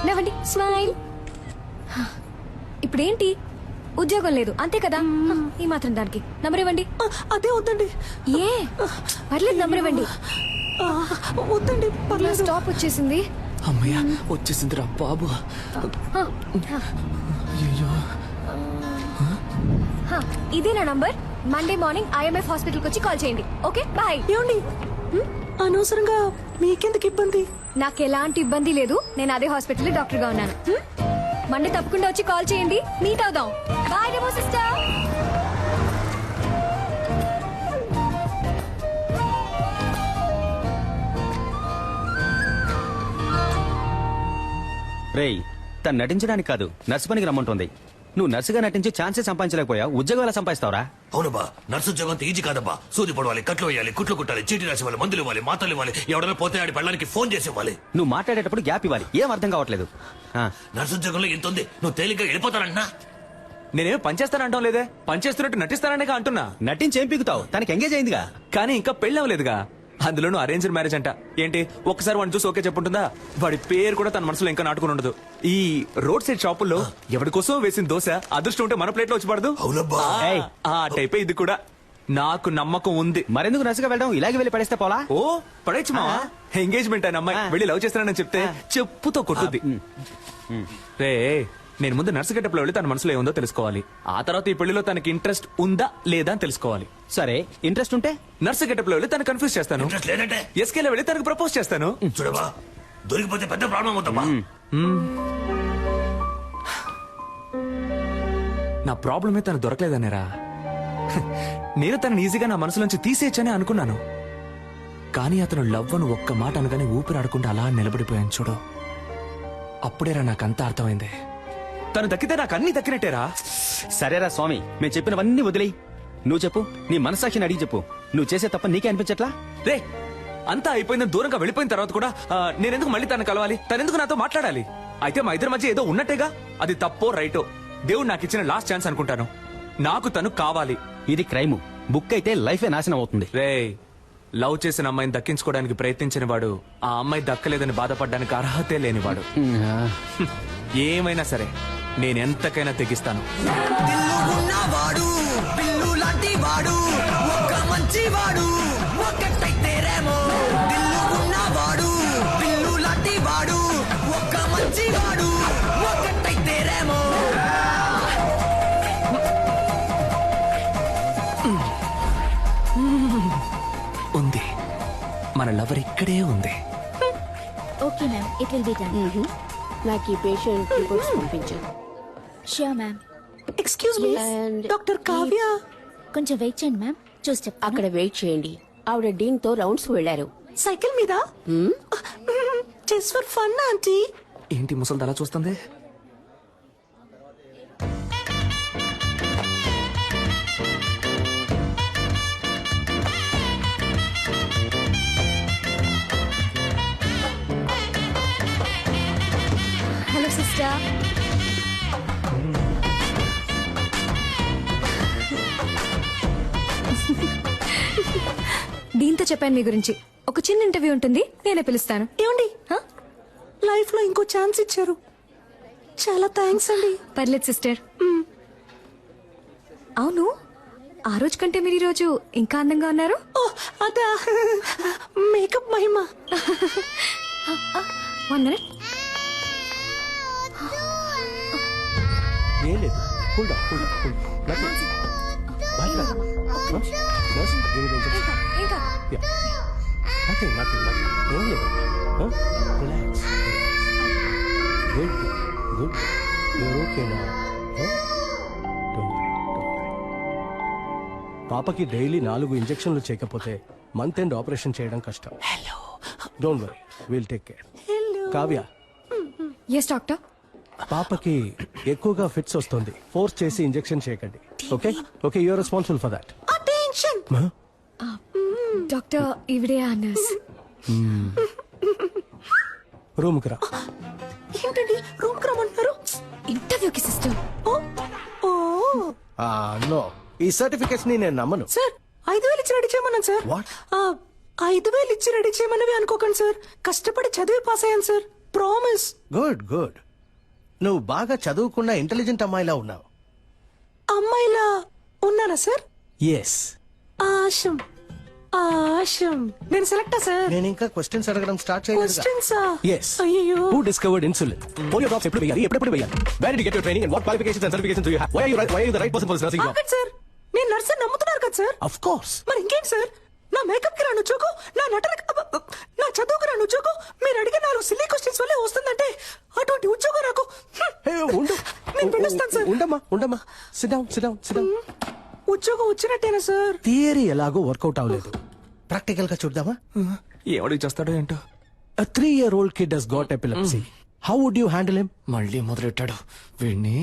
నవ్వండి, స్మైల్. ఇప్పుడేంటి, ఉద్యోగం లేదు అంతే కదా, ఈ మాత్రం దానికి నంబర్ ఇవ్వండి. అదే వద్దండి. ఏ పర్లేదు, నంబర్ ఇవ్వండి. వద్దండి పర్లేదు. స్టాప్ వచ్చేసింది. అమ్మయ్య, వచ్చేసింది రా బాబు. ఇదే నా నంబర్. మండే మార్నింగ్ IMF హాస్పిటల్కి వచ్చి కాల్ చేయండి. Okay, bye. ఏమండి, అనవసరంగా మీకెందుకు ఇబ్బంది? నాకు ఎలాంటి ఇబ్బంది లేదు. నేను అదే హాస్పిటల్ డాక్టర్ గా ఉన్నాను. మండే తప్పకుండా వచ్చి కాల్ చేయండి, మీట్ అవుదాం. బాయ్ డెమో సిస్టర్. రేయ్, తను నటించడానికి కాదు నర్సు పనికి రమ్మంటుంది. నువ్వు నర్సుగా నటించి ఛాన్సే సంపాదించలేకపోయా, ఉద్యోగం ఎలా సంపాదిస్తావురా? అవునబ్బా, నర్సు ఉద్యోగం అంత ఈజీ కాదబ్బా. సూది పడవాలి, కట్లు వేయాలి, కుట్లు కుట్టాలి, చీటీ రాసి ఇవ్వాలి, మందులు ఇవ్వాలి, మాతలు ఇవ్వాలి, ఎవడైనా పోతే ఆడి పెళ్ళడానికి ఫోన్ చేసి ఇవ్వాలి. నువ్వు మాట్లాడేటప్పుడు గ్యాప్ ఇవ్వాలి. ఏం అర్థం కావట్లేదు. నర్సు ఉద్యోగంలో ఎంత ఉంది, నువ్వు తేలిగ్గా వెళ్ళిపోతానంటున్నా. నేనేం పనిచేస్తానంటాం లేదే, పనిచేస్తున్నట్టు నటిస్తాననే అంటున్నా. నటించి ఏం పీకుతావు? తనకి ఎంగేజ్ అయిందిగా. కానీ ఇంకా పెళ్ళి అవ్వలేదుగా. అందులోనూ అరేంజ్డ్ మ్యారేజ్ అంట. ఏంటి ఒక్కసారి వాడిని చూసి ఓకే చెప్పుంటుందా? వాడి పేరు కూడా తన మనసులో ఇంకా నాటుకుని ఉండదు. ఈ రోడ్ సైడ్ షాపుల్లో ఎవరి కోసం వేసిన దోశ అదృష్టం ఉంటే మన ప్లేట్ లో వచ్చి పడదు. ఆ టైపే ఇది కూడా. నాకు నమ్మకం ఉంది. మరెందుకు నర్సుగా వెళ్ళడం? ఇలాగే వెళ్ళి పడేస్తే పోలా? ఓ పడేచ్చు మా ఎంగేజ్మెంట్ అయిన అమ్మాయి వెళ్ళి లవ్ చేస్తానని చెప్తే చెప్పుతో కొట్టుద్ది. రే, నేను ముందు నర్సు గెటప్లో వెళ్ళి తన మనసులో ఏముందో తెలుసుకోవాలి. ఆ తర్వాత ఈ పెళ్లిలో తనకి ఇంట్రెస్ట్ ఉందా లేదా అని తెలుసుకోవాలి. సరే, ఇంట్రెస్ట్ ఉంటే నర్సు గెటప్లో వెళ్ళి తను కన్ఫ్యూజ్ చేస్తాను. లేదంటే ఎస్కేలో వెళ్ళి తనకు ప్రపోజ్ చేస్తాను. చూడవా, దొరికిపోతే పెద్ద ప్రాబ్లం అవుతామా. నా ప్రాబ్లమే తను దొరకలేదనేరా. నేను తనని ఈజీగా నా మనసులోంచి తీసేయచ్చని అనుకున్నాను. కానీ అతను లవ్ అని ఒక్క మాట అనగానే ఊపిరాడకుండా అలా నిలబడిపోయాను చూడు. అప్పుడేరా నాకంతా అర్థమైంది. తను దక్కితే నాకు అన్ని దక్కినట్టేరా. సరేరా స్వామి, మేము చెప్పినవన్నీ వదిలేయి. నువ్వు చెప్పు, నీ మనసాక్షిని అడిగి చెప్పు. నువ్వు చేసే తప్ప నీకే అనిపించట్లా? రే, అంతా అయిపోయిందని దూరంగా వెళ్ళిపోయిన తర్వాత కూడా నేనెందుకు మళ్ళీ తను కలవాలి? తనెందుకు నాతో మాట్లాడాలి? అయితే మా ఇద్దరి మధ్య ఏదో ఉన్నట్టేగా. అది తప్పో రైటో దేవుడు నాకు ఇచ్చిన లాస్ట్ ఛాన్స్ అనుకుంటాను. నాకు తను కావాలి. ఇది క్రైమ్. బుక్ అయితే లైఫే నాశనం అవుతుంది. రే, లవ్ చేసిన అమ్మాయిని దక్కించుకోవడానికి ప్రయత్నించిన వాడు ఆ అమ్మాయి దక్కలేదని బాధపడడానికి అర్హతే లేనివాడు. ఏమైనా సరే నేనెంతకైనా తెగిస్తాను. ఉంది, మన లవర్ ఇక్కడే ఉంది. Okay ma'am, it will be done. నాకు ఈ పేషెంట్ రిపోర్ట్స్ పంపించు. Sure ma'am. Excuse me, doctor Kavya. కొంచెం వెయిట్ చేయండి మ్యామ్, చూసి చెప్తాను. అక్కడ వెయిట్ చేయండి. ఆవిడ డీన్ తో రౌండ్స్ వెళ్లారు. సైకిల్ మీద? Just for fun aunty. ఏంటి ముసలి అలా చూస్తుంది? Hello sister. దీంతో చెప్పాను మీ గురించి. ఒక చిన్న ఇంటర్వ్యూ ఉంటుంది, నేనే పిలుస్తాను. ఏమండి, లైఫ్ లో ఇంకో ఛాన్స్ ఇచ్చారు. చాలా థ్యాంక్స్ అండి. పర్లేదు సిస్టర్. అవును, ఆ రోజు కంటే మీరు ఈ రోజు ఇంకా అందంగా ఉన్నారు. అదా మేకప్ మహిమ. 1 minute. ఏం లేదు, cool down, cool down, cool down. ఇంకా నథింగ్, నథింగ్, నథింగ్. ఏం లేదు. రిలాక్స్. Good, good. యూర్ ఓకేనా? పాపకి డైలీ 4 ఇంజెక్షన్లు చేయకపోతే మంత్ ఎండ్ ఆపరేషన్ చేయడం కష్టం. Don't worry, will take care. Kavya, yes doctor. పాపకి ఎక్కువగా ఫిట్స్ వస్తుంది. ఫోర్స్ చేసి ఇంజెక్షన్ చేయకండి. Okay, okay, you're responsible for that. Attention. Doctor, ఇవిడే ఆ నర్స్. రూమ్ కి రా. ఏంటండి రూమ్ కి రమ్మంటున్నారు? ఇంటర్వ్యూకి సిస్టర్. నో, ఈ సర్టిఫికేట్స్ ని నేను నమ్మను. సార్, 5,000 ఇచ్చి రెడీ చేయమన్నాను సార్. 5,000 ఇచ్చి రెడీ చేయమన్నవి అనుకోకండి సార్. కష్టపడి చదివి పాస్ అయ్యాను సార్, ప్రామిస్. Good, good. నువ్వు బాగా చదువుకున్న ఇంటెలిజెంట్ అమ్మాయిలా ఉన్నావు. అమ్మాయిలా ఉన్నారా సార్? ఎస్. ఆశం, ఆశం. నేను సెలెక్టా సార్? నేను ఇంకా క్వశ్చన్స్ అడగడం స్టార్ట్ చేయలేదు. క్వశ్చన్సా? Yes. అయ్యో. Who discovered insulin? Polio drops ఎప్పుడు వేయాలి, ఎప్పుడు వేయాలి? Where did you get your training and what qualifications and certifications do you have? Why are you the right person for this nursing job? ఆగండి sir, నేను nurse నమ్ముతున్నారు కదా sir? Of course. మరి ఇంకేంటి సార్, నా మేకప్ కి రాను ఉద్యోగం, నా నా చదువుకు రాను ఉద్యోగం, మీరు అడిగే 4 సిల్లీ క్వశ్చన్స్ వల్లే వస్తుందంటే అటువంటి ఉద్యోగం నాకు ఉండు నేను వెళ్ళొస్తాను సార్. ఉండమ్మా సిడౌన్. ఉద్యోగం వచ్చినట్టేనా సార్? థియరీ ఎలాగో వర్కౌట్ అవ్వలేదు, ప్రాక్టికల్ గా చూద్దామా? ఎవడికి చేస్తాడో ఏంటో. A 3-year-old kid has got epilepsy. How would you handle him? మళ్ళీ మొదలెట్టాడు వీణ్ణి.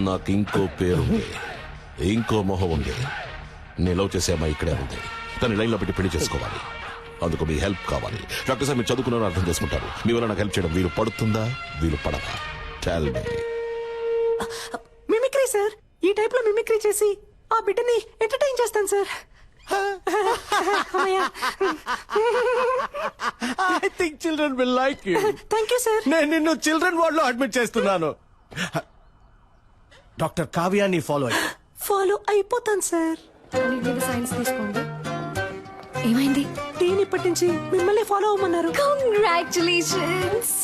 నాకు ఇంకో పేరుంది, ఇంకో మొహం ఉంది. నేను లవ్ చేసే అమ్మాయి ఇక్కడే ఉంది. తను లైన్ లో పెట్టి పెళ్లి చేసుకోవాలి. అందుకు మీ హెల్ప్ కావాలి. డాక్టర్ సార్ మీరు చదువుకున్నారని అర్థం చేసుకుంటారు. మీ వల్ల నాకు హెల్ప్ చేయడం వీలు పడుతుందా వీలు పడదా? Tell me. మిమిక్రీ సార్, ఈ టైప్ లో మిమిక్రీ చేసి ఆ బిడ్డని ఎంటర్టైన్ చేస్తాను sir. I think children will like you. Thank you sir. నేను నిన్ను చిల్డ్రన్ వార్డ్ లో అడ్మిట్ చేస్తున్నాను. డాక్టర్ కావ్యాన్ని ఫాలో అయిపోతాను సార్. సైన్స్ తీసుకోండి. ఏమైంది? టీని ఇప్పటి నుంచి మిమ్మల్ని ఫాలో అవ్వమన్నారు. కంగ్రాచులేషన్స్.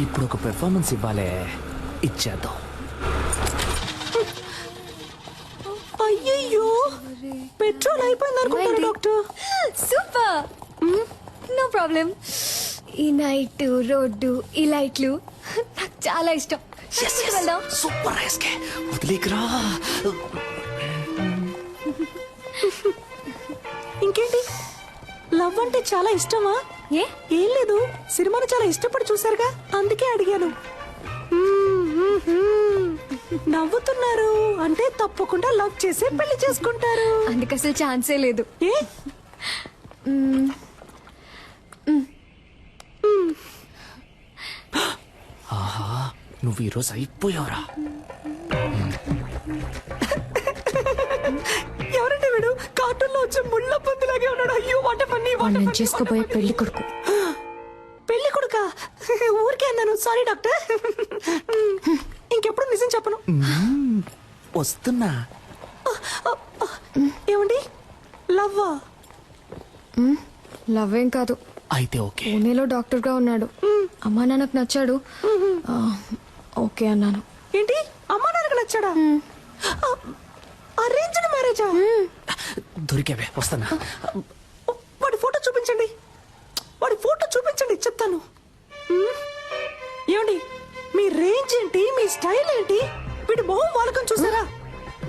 ఇప్పుడు ఒక పెర్ఫార్మెన్స్ ఇవ్వాలే, ఇచ్చేద్దాం. అయ్యయ్యో, పెట్రోల్ అయిపోయింది అనుకుంటాను డాక్టర్. Super, no problem. ఈ నైట్ రోడ్డు ఈ లైట్లు నాకు చాలా ఇష్టం. వెళ్దాం. సూపర్ రైస్కే వదిలేకరా. ఇంకేంటి, లవ్ అంటే చాలా ఇష్టమా? ఏం లేదు, సినిమాను చాలా ఇష్టపడి చూసారుగా, అందుకే అడిగాను. నవ్వుతున్నారు అంటే తప్పకుండా లవ్ చేసి పెళ్లి చేసుకుంటారు. అందుకు అసలు ఛాన్సే లేదు. ఏ? ఆహా, నువ్వు ఈరోజు అయిపోయావురా. ఎవరంటే వీడు? కార్టూన్ లో వచ్చే ముళ్ళ పందిలాగే ఉన్నాడు. అయ్యో వాట పని. నేను చేసుకోబోయే పెళ్లి కొడుకు. పెళ్లి కొడుకా? ఊరికే అన్నాను, సారీ డాక్టర్. ఇంకెప్పుడు నిజం చెప్పను. వస్తున్నా. ఏమండి, లవ్వా? లవ్ ఏం కాదు. అయితే ఓకే. పూణేలో డాక్టర్ గా ఉన్నాడు. అమ్మా నాన్నకు నచ్చాడు. ఓకే అన్నాను. ఏంటి, అమ్మా నాన్నకు నచ్చాడా? అరేంజ్డ్ మ్యారేజా? దొరికావే, వస్తున్నా. వాడి ఫోటో చూపించండి, వాడి ఫోటో చూపించండి, చెప్తాను. ఏమండి, మీ రేంజ్ ఏంటి, మీ స్టైల్ ఏంటి? వీడి మొహం వాలకం చూసారా?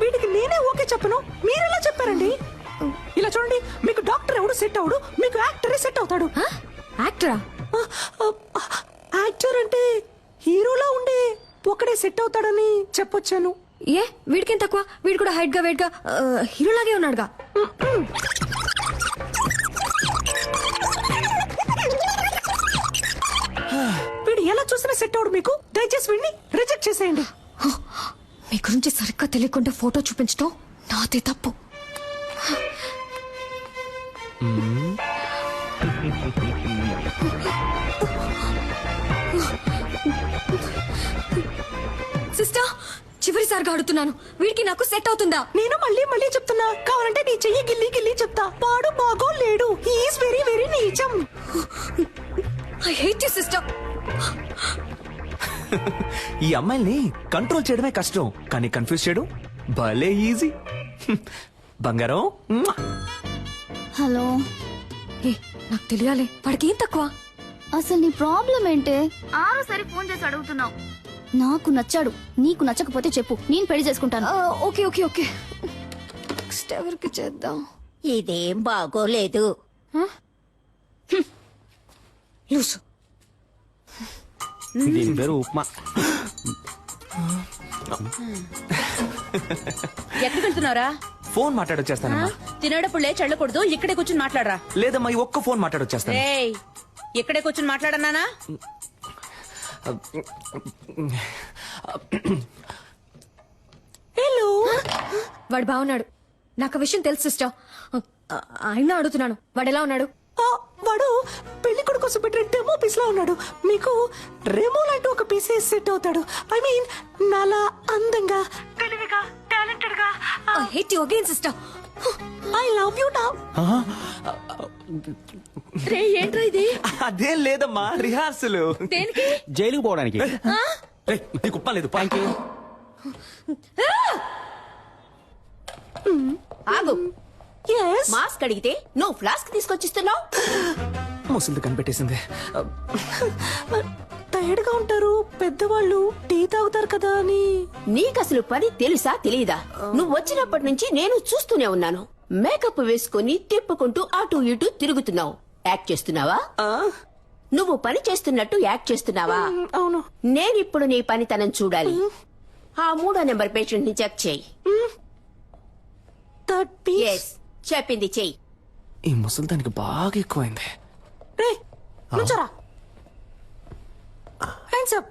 వీడికి నేనే ఓకే చెప్పను, మీరెలా చెప్పారండి? ఇలా చూడండి, మీకు డాక్టర్ ఎవడు సెట్ అవడు, మీకు యాక్టరే సెట్ అవుతాడు. యాక్టరా? యాక్టర్ అంటే హీరోలా ఉండే ఒకడే సెట్ అవుతాడని చెప్పొచ్చాను. ఏ, వీడికేం తక్కువ? వీడు కూడా హైట్ గా వెయిట్ గా హీరోలాగే ఉన్నాడుగా. వీడు ఎలా చూసినా సెట్ అవడు మీకు. దయచేసి వీడిని రిజెక్ట్ చేసేయండి. మీ గురించి సరిగ్గా తెలియకుండా ఫోటో చూపించడం నాదే తప్పు. సిస్టర్, చివరిసారిగా అడుగుతున్నాను, వీడికి నాకు సెట్ అవుతుందా? నేను మళ్ళీ మళ్ళీ చెప్తున్నా, కావాలంటే నీ చెయ్యి గిల్లి గిల్లి చెప్తా. వాడు బాగో లేడు, ఈస్ వెరీ వెరీ నీచం. I hate you sister. ఈ అమ్మాయిల్ని కంట్రోల్ చేయడమే కష్టం, కానీ కన్ఫ్యూజ్ చేయడం భలే ఈజీ. బంగారం. హలో. ఏ, నాకు తెలియాలి, వాడికి ఏం తక్కువ? అసలు నీ ప్రాబ్లం ఏంటే? ఆరోసారి ఫోన్ చేసి అడుగుతున్నావు. నాకు నచ్చాడు, నీకు నచ్చకపోతే చెప్పు, నేను పెళ్లి చేసుకుంటాను. Okay okay okay. నెక్స్ట్ ఎవరికి చేద్దాం? ఇదేం బాగోలేదు. లూసు. దీని పేరు ఉప్మా. ఎక్కడికి వెళ్తున్నారా? ఫోన్ మాట్లాడొచ్చేస్తానమ్మా. తినేటప్పుడు లేచి వెళ్ళకూడదు, ఇక్కడే కూర్చుని మాట్లాడరా. లేదమ్మా, ఈ ఒక్క ఫోన్ మాట్లాడొచ్చేస్తాను. ఏయ్, ఇక్కడే కూర్చుని మాట్లాడన్నానా? హలో. వాడు బాగున్నాడు, నాకు విషయం తెలుసు సిస్టర్. అయినా అడుగుతున్నాను, వాడు ఎలా ఉన్నాడు? వాడు పెళ్లి కొడుకు కోసం పెట్టిన డెమో పీస్ లా ఉన్నాడు. మీకు రెమో లాంటి ఒక పీసే సెట్ అవుతాడు. ఐ మీన్ నాలా అందంగా, తెలివిగా, టాలెంటెడ్ గా. I hate you again sister. I love you now. రే ఏంట్రా ఇది? అదేం లేదమ్మా, రిహార్సల్. దేనికి? జైలుకు పోవడానికి. నీకు ఉప్ప లేదు. ఆగు. yes మాస్క్ అడిగితే నువ్వు ఫ్లాస్క్ తీసుకొచ్చిస్తున్నావు. ముసలిది కనిపెట్టేసింది. టైర్డ్ గా ఉంటారు పెద్దవాళ్ళు, టీ తాగుతారు కదా అని. నీకసలు పని తెలుసా తెలీదా? నువ్వు వచ్చినప్పటి నుంచి నేను చూస్తూనే ఉన్నాను. మేకప్ వేసుకుని తిప్పుకుంటూ అటు ఇటు తిరుగుతున్నావు. యాక్ట్ చేస్తున్నావా? నువ్వు పని చేస్తున్నట్టు యాక్ట్ చేస్తున్నావా? అవును. నేనిప్పుడు నీ పనితనం చూడాలి. ఆ 3వ నెంబర్ పేషెంట్ ని చెక్ చేయి. Yes, చెప్పింది చెయ్యి. ఈ ముసలిదానికి బాగా ఎక్కువైంది. రే నుంచోరా. Hands up.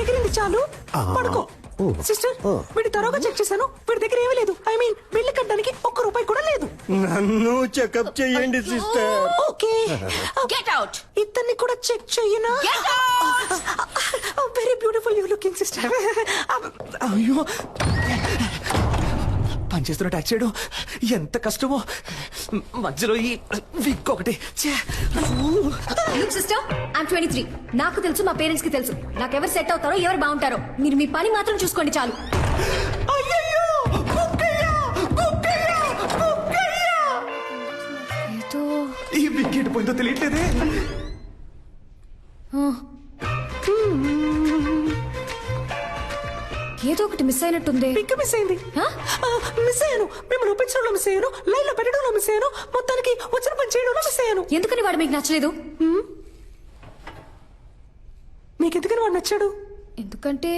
ఎగిరింది చాలు, పడుకో. సిస్టర్, వీడి తరోగా చెక్ చేశాను. వీడి దగ్గర ఏమీ లేదు. ఐ మీన్ బిల్లు కట్టడానికి ₹1 కూడా లేదు. నన్ను చెకప్ చేయండి సిస్టర్. Okay, get out. ఇతన్ని కూడా చెక్ చెయ్యనా? Very beautiful you looking sister. అయ్యో, పనిచేస్తున్న ట్యాక్స్ చేయడం ఎంత కష్టమో. మధ్యలో ఈ విక్ ఒకటి. Sister, I'm 23. నాకు తెలుసు, మా పేరెంట్స్ కి తెలుసు నాకెవరు సెట్ అవుతారో, ఎవరు బాగుంటారో. మీరు మీ పని మాత్రం చూసుకోండి చాలు. ఏదో ఈ వికెట్ పోయిందో తెలియట్లేదే. ఏదో ఒకటి మిస్ అయినట్టుంది. పిక్ మిస్ అయింది. మిస్ అయ్యాను. మిమ్మల్ని ఒప్పించడంలో మిస్ అయ్యాను. లైన్ లో పెట్టడంలో మిస్ అయ్యాను. మొత్తానికి వచ్చిన పని చేయడంలో మిస్ అయ్యాను. ఎందుకని వాడు మీకు నచ్చలేదు? మీకు ఎందుకని వాడు నచ్చాడు? ఎందుకంటే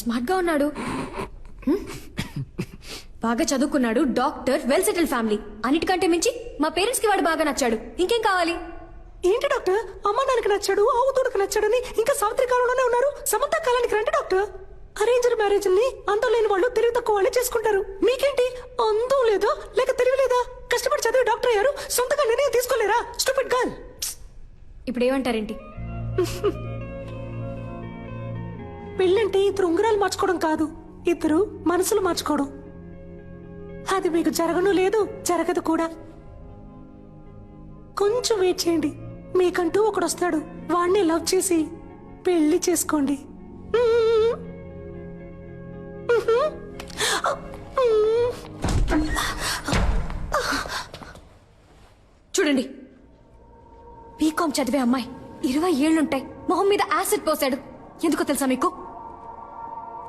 స్మార్ట్ గా ఉన్నాడు, బాగా చదువుకున్నాడు, డాక్టర్, వెల్ సెటిల్ ఫ్యామిలీ. అన్నిటికంటే మించి మా పేరెంట్స్ కి వాడు బాగా నచ్చాడు. ఇంకేం కావాలి? ఏంటి డాక్టర్, అమ్మ నాన్నకి నచ్చాడు, ఆవుతోడుకు నచ్చాడని ఇంకా సావిత్రి కాలంలోనే ఉన్నారు. సమంత కాలానికి రండి డాక్టర్. అరేంజ్డ్ మ్యారేజ్ ని అందం లేని వాళ్ళు తెలివి తక్కువ వాళ్ళే చేసుకుంటారు. మీకేంటి అందం లేదా లేక తెలివి లేదా? కష్టపడి చదివి డాక్టర్ అయ్యారు, సొంతగా నిర్ణయం తీసుకోలేరా? Stupid girl. ఇప్పుడు ఏమంటారేంటి? పెళ్ళంటే ఇద్దరు ఉంగరాలు మార్చుకోవడం కాదు, ఇద్దరు మనసులు మార్చుకోవడం. అది మీకు జరగను లేదు, జరగదు కూడా. కొంచెం వెయిట్ చేయండి, మీకంటూ ఒకడు వస్తాడు. వాణ్ణి లవ్ చేసి పెళ్లి చేసుకోండి. చూడండి, బీకాం చదివే అమ్మాయి, 20 ఏళ్లుంటాయి, మొహం మీద యాసిడ్ పోసాడు. ఎందుకో తెలుసా మీకు?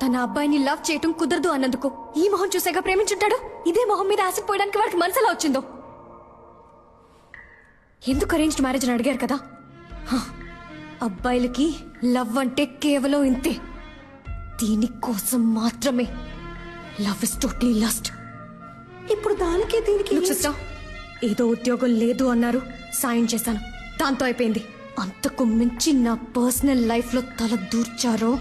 తన అబ్బాయిని లవ్ చేయటం కుదరదు అన్నందుకు. ఈ మొహం చూసాక ప్రేమించుంటాడు. ఇదే మొహం మీద యాసిడ్ పోయడానికి వాడికి మనసులా వచ్చిందో. ఎందుకు అరేంజ్డ్ మ్యారేజ్ అని అడిగారు కదా? అబ్బాయిలకి లవ్ అంటే కేవలం ఇంతే. దీనికోసం మాత్రమే. Love is totally lust. ఇప్పుడు దానికి దీనికి సిస్టర్, ఏదో ఉద్యోగం లేదు అన్నారు, సాయం చేశాను, దాంతో అయిపోయింది. అంతకు మించి నా పర్సనల్ లైఫ్ లో తల దూర్చారో.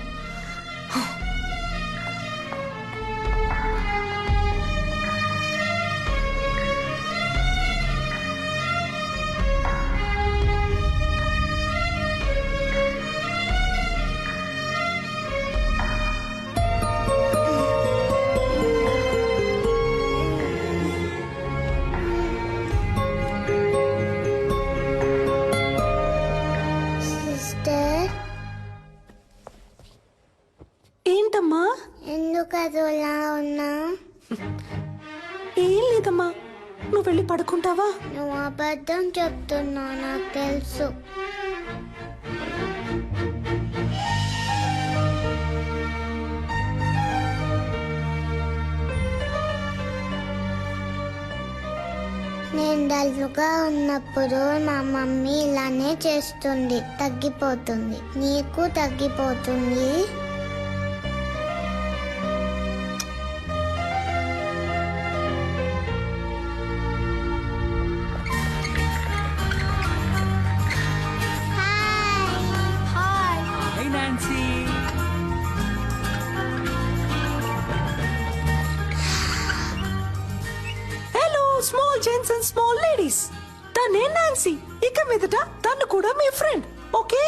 ఏంటమ్మా? ఎందుకు అదోలా ఉన్నా? ఏం లేదమ్మా, నువ్వు వెళ్ళి పడుకుంటావా? నువ్వు అబద్ధం చెప్తున్నావు, నాకు తెలుసు. నేను డల్గా ఉన్నప్పుడు మా మమ్మీ ఇలానే చేస్తుంది, తగ్గిపోతుంది. నీకు తగ్గిపోతుంది. Hey Nancy. లేడీస్. తనే నాన్సీ. ఇక మీదట తను కూడా మీ friend. Okay?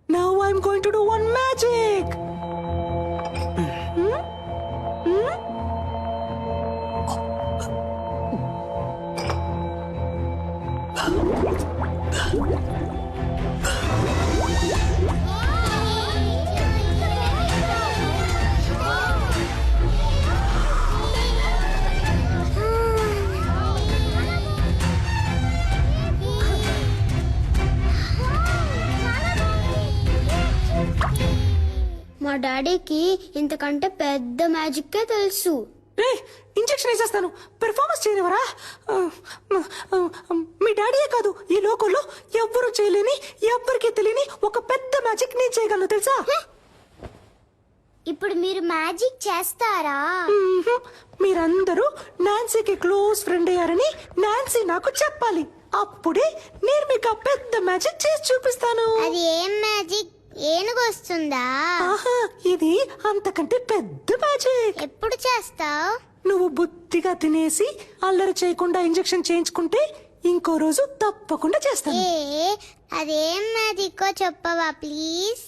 Now I'm going to do one magic. మా డాడీకి ఇంతకంటే పెద్ద మ్యాజిక్కే తెలుసు. ఇంజెక్షన్ వేసేస్తాను. పెర్ఫార్మెన్స్ చేయనివరా? మీ డాడీయే కాదు, ఈ లోకంలో ఎవ్వరూ చేయలేని, ఎవ్వరికీ తెలియని ఒక పెద్ద మ్యాజిక్ నేను చేయగలను తెలుసా? ఇప్పుడు మీరు మ్యాజిక్ చేస్తారా? మీరందరూ నాన్సీకి క్లోజ్ ఫ్రెండ్ అయ్యారని నాన్సీ నాకు చెప్పాలి. అప్పుడే నేను మీకు ఆ పెద్ద మ్యాజిక్ చేసి చూపిస్తాను. అది ఏం మ్యాజిక్? ఏనుగు వస్తుందా? ఇది అంతకంటే పెద్ద మ్యాజిక్. ఎప్పుడు చేస్తావు? నువ్వు బుద్ధిగా తినేసి అల్లరి చేయకుండా ఇంజెక్షన్ చేయించుకుంటే ఇంకో రోజు తప్పకుండా చేస్తాను. అదేం మ్యాజిక్ చెప్పవా ప్లీజ్?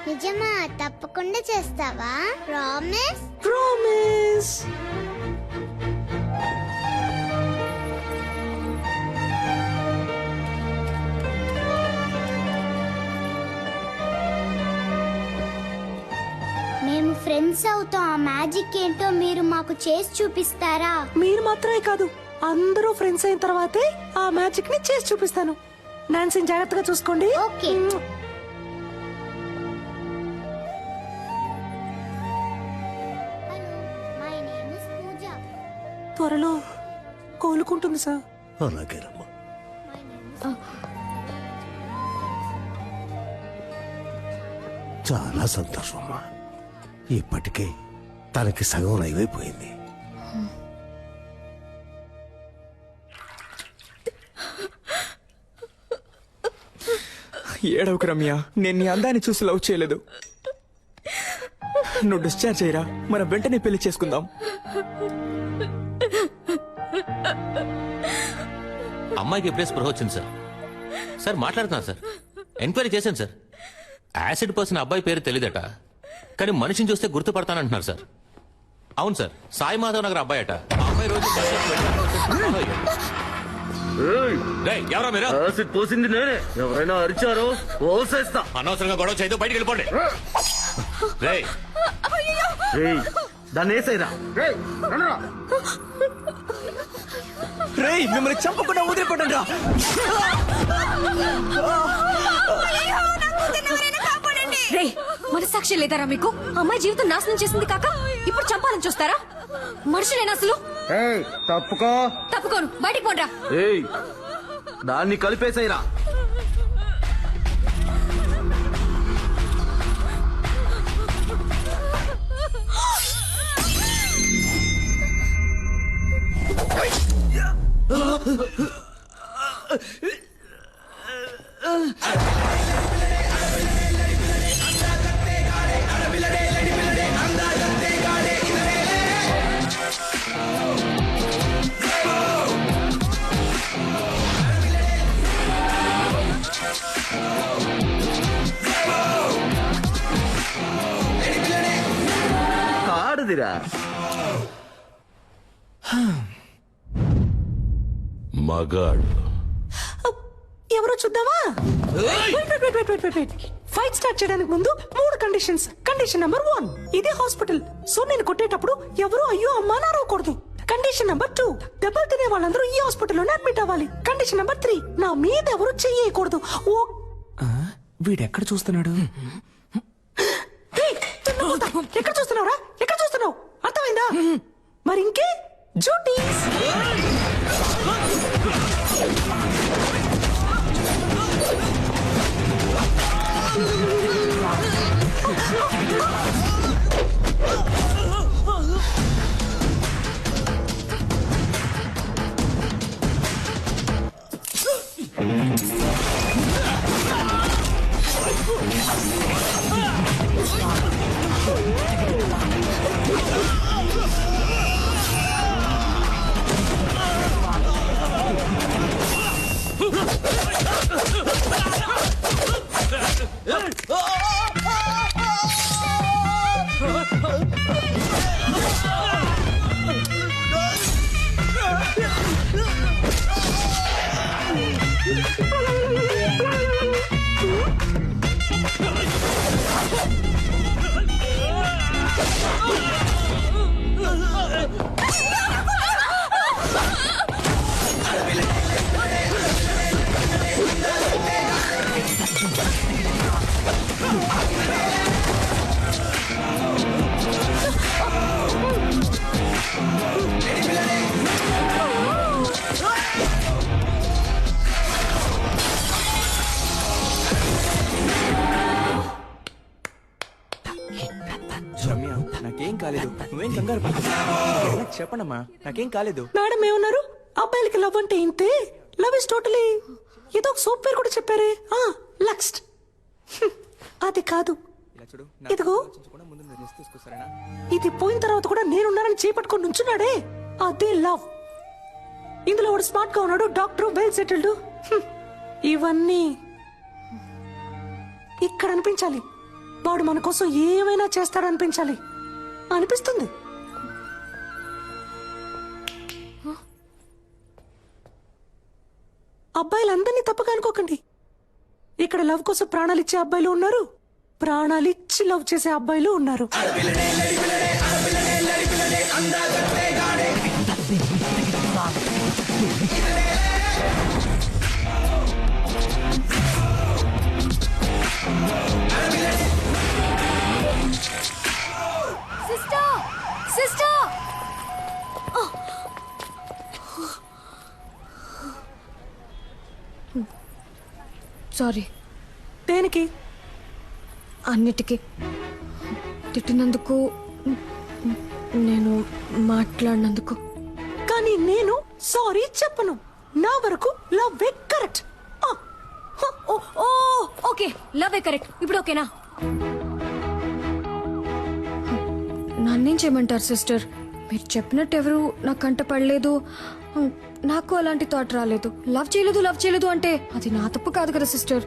నిజమా? తప్పకుండా చేస్తావా? ప్రామిస్? ప్రామిస్. మేము ఫ్రెండ్స్ అవుతాం. ఆ మ్యాజిక్ ఏంటో మీరు మాకు చేసి చూపిస్తారా? మీరు మాత్రమే కాదు, అందరూ ఫ్రెండ్స్ అయిన తర్వాతే ఆ మ్యాజిక్ ని చేసి చూపిస్తాను. నాన్సీని జాగ్రత్తగా చూసుకోండి. ఓకే. త్వరలో కోలుకుంటుంది సార్. అలాగేనమ్మా. చాలా సంతోషం అమ్మా. ఇప్పటికే తనకి సగం నయమైపోయింది. ఏడవకు రమ్య, నేను నీ అందాన్ని చూసి లవ్ చేయలేదు. నువ్వు డిశ్చార్జ్ అయ్యరా, మనం వెంటనే పెళ్లి చేసుకుందాం. అమ్మాయికి ఎప్పుడే స్పృహ వచ్చింది సార్. సార్ మాట్లాడుతున్నా సార్, ఎంక్వైరీ చేశాను సార్. యాసిడ్ పోసిన అబ్బాయి పేరు తెలియదట, కానీ మనిషిని చూస్తే గుర్తుపడతానంటున్నారు సార్. అవును సార్, సాయి మాధవ్ నగర్ అబ్బాయి అట. ఆ అబ్బాయి రోజు ఎవరా మీరు? యాసిడ్ పోసింది నేనే. ఎవరైనా అరిచారో ఓసేస్తా. అనవసరంగా గొడవ చేయదు, బయటికి వెళ్ళిపోండి. దాన్ని వేసేరా. రేయ్, మిమ్మల్ని చంపకుండా వదిలిపెట్టండి రా. రేయ్, మనసాక్షి లేదారా మీకు? అమ్మాయి జీవితం నాశనం చేసింది కాక ఇప్పుడు చంపాలని చూస్తారా? మనుషులేనా అసలు? తప్పుకో. తప్పుకోను, బయటికి పోండ్రా. దాన్ని కలిపేసేరా. ఆడదిరా. మగాడు ఎవరో చూద్దామా? ఫైట్ స్టార్ట్ చేయడానికి ముందు 3 కండిషన్స్. కండిషన్ నెంబర్ 1, ఇది హాస్పిటల్, సో నేను కొట్టేటప్పుడు ఎవరు అయ్యో అమ్మా నారవకూడదు. కండిషన్ నెంబర్ 2, దెబ్బలు తినే వాళ్ళందరూ ఈ హాస్పిటల్లోనే అడ్మిట్ అవ్వాలి. కండిషన్ నెంబర్ 3, నా మీద ఎవరు చెయ్యకూడదు. వీడెక్కడ చూస్తున్నాడు? ఎక్కడ చూస్తున్నావురా? ఎక్కడ చూస్తున్నావు? అర్థమైందా? మరి ఇంకే డ్యూటీస్. నాకేం కాలేదు, నువ్వేం కంగారు పడకు. చెప్పండమ్మా, నాకేం కాలేదు. మేడం ఏమన్నారు? అబ్బాయిలకి లవ్ అంటే ఇంతే, లవ్ ఇస్ టోటలీ ఏదో ఒక సోప్ పేరు కూడా చెప్పారే, లక్స్ట్. అది కాదు, ఇదిగో ఇది పోయిన తర్వాత కూడా నేనున్నానని చేపట్టుకొని నుంచున్నాడే, అదే లవ్. ఇందులో వాడు స్మార్ట్ గా ఉన్నాడు, డాక్టర్, వెల్ సెటిల్డ్. ఇవన్నీ ఇక్కడ అనిపించాలి. వాడు మన కోసం ఏమైనా చేస్తాడనిపించాలి అనిపిస్తుంది. అబ్బాయిలందరినీ తప్పగా అనుకోకండి. ఇక్కడ లవ్ కోసం ప్రాణాలు ఇచ్చే అబ్బాయిలు ఉన్నారు, ప్రాణాలు ఇచ్చి లవ్ చేసే అబ్బాయిలు ఉన్నారు. Sister, sister. సారీ. దేనికి? అన్నిటికీ. తిట్టినందుకు, నేను మాట్లాడినందుకు. కానీ నేను సారీ చెప్పను. నా వరకు love correct. Okay, love correct. ఇప్పుడు ఓకేనా? నన్నేం చేయమంటారు సిస్టర్? మీరు చెప్పినట్టు ఎవరు నా కంట పడలేదు, నాకు అలాంటి థాట్ రాలేదు. లవ్ చేయలేదు అంటే అది నా తప్పు కాదు కదా సిస్టర్.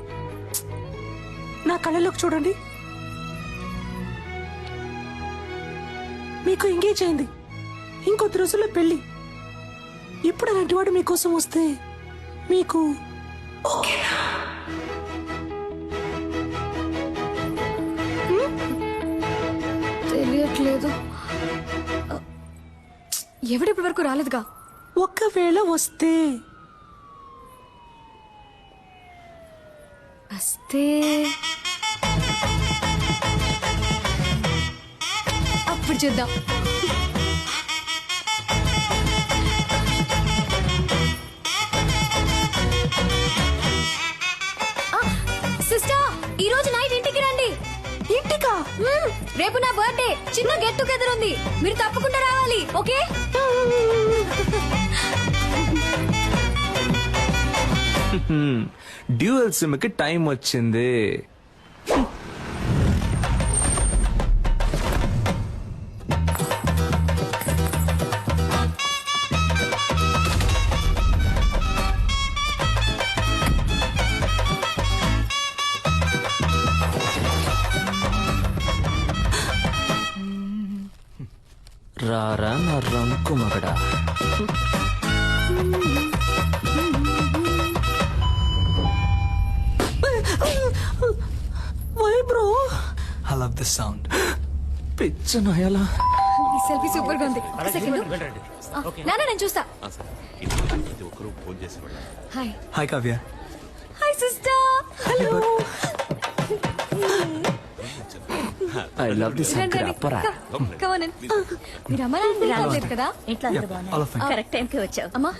నా కళ్ళలోకి చూడండి. మీకు ఎంగేజ్ అయింది, ఇంకొద్ది రోజుల్లో పెళ్లి. ఇప్పుడు అలాంటి వాడు మీకోసం వస్తే మీకు ఓకేనా? తెలియట్లేదు. ఎవడిప్పటి వరకు రాలేదుగా. ఒకవేళ వస్తే అప్పుడు చూద్దాం. సిస్టర్, ఈ రోజు నైట్ ఇంటికి రండి. ఇంటికా? రేపు నా బర్త్డే, చిన్న గెట్ టుగెదర్ ఉంది, మీరు తప్పకుండా రావాలి. ఓకే? డ్యూయల్ సిమ్ కి టైం వచ్చింది. రారా నా రంకు మగడా. Why bro? I love this sound. పిచ్చ నయాలా. ఈ సెల్ఫీ సూపర్ గా ఉంది. సెకండ్ నాన్న, నేను చూస్తా. Hi. Hi Kavya. Hi sister. Hello. I love this sound. అప్పరా. Come on. మీరు అమ్మ నాన్న రాలేదు కదా? ఎట్లా అందరూ బాగున్నారు? కరెక్ట్ టైంకి వచ్చావు. అమ్మా,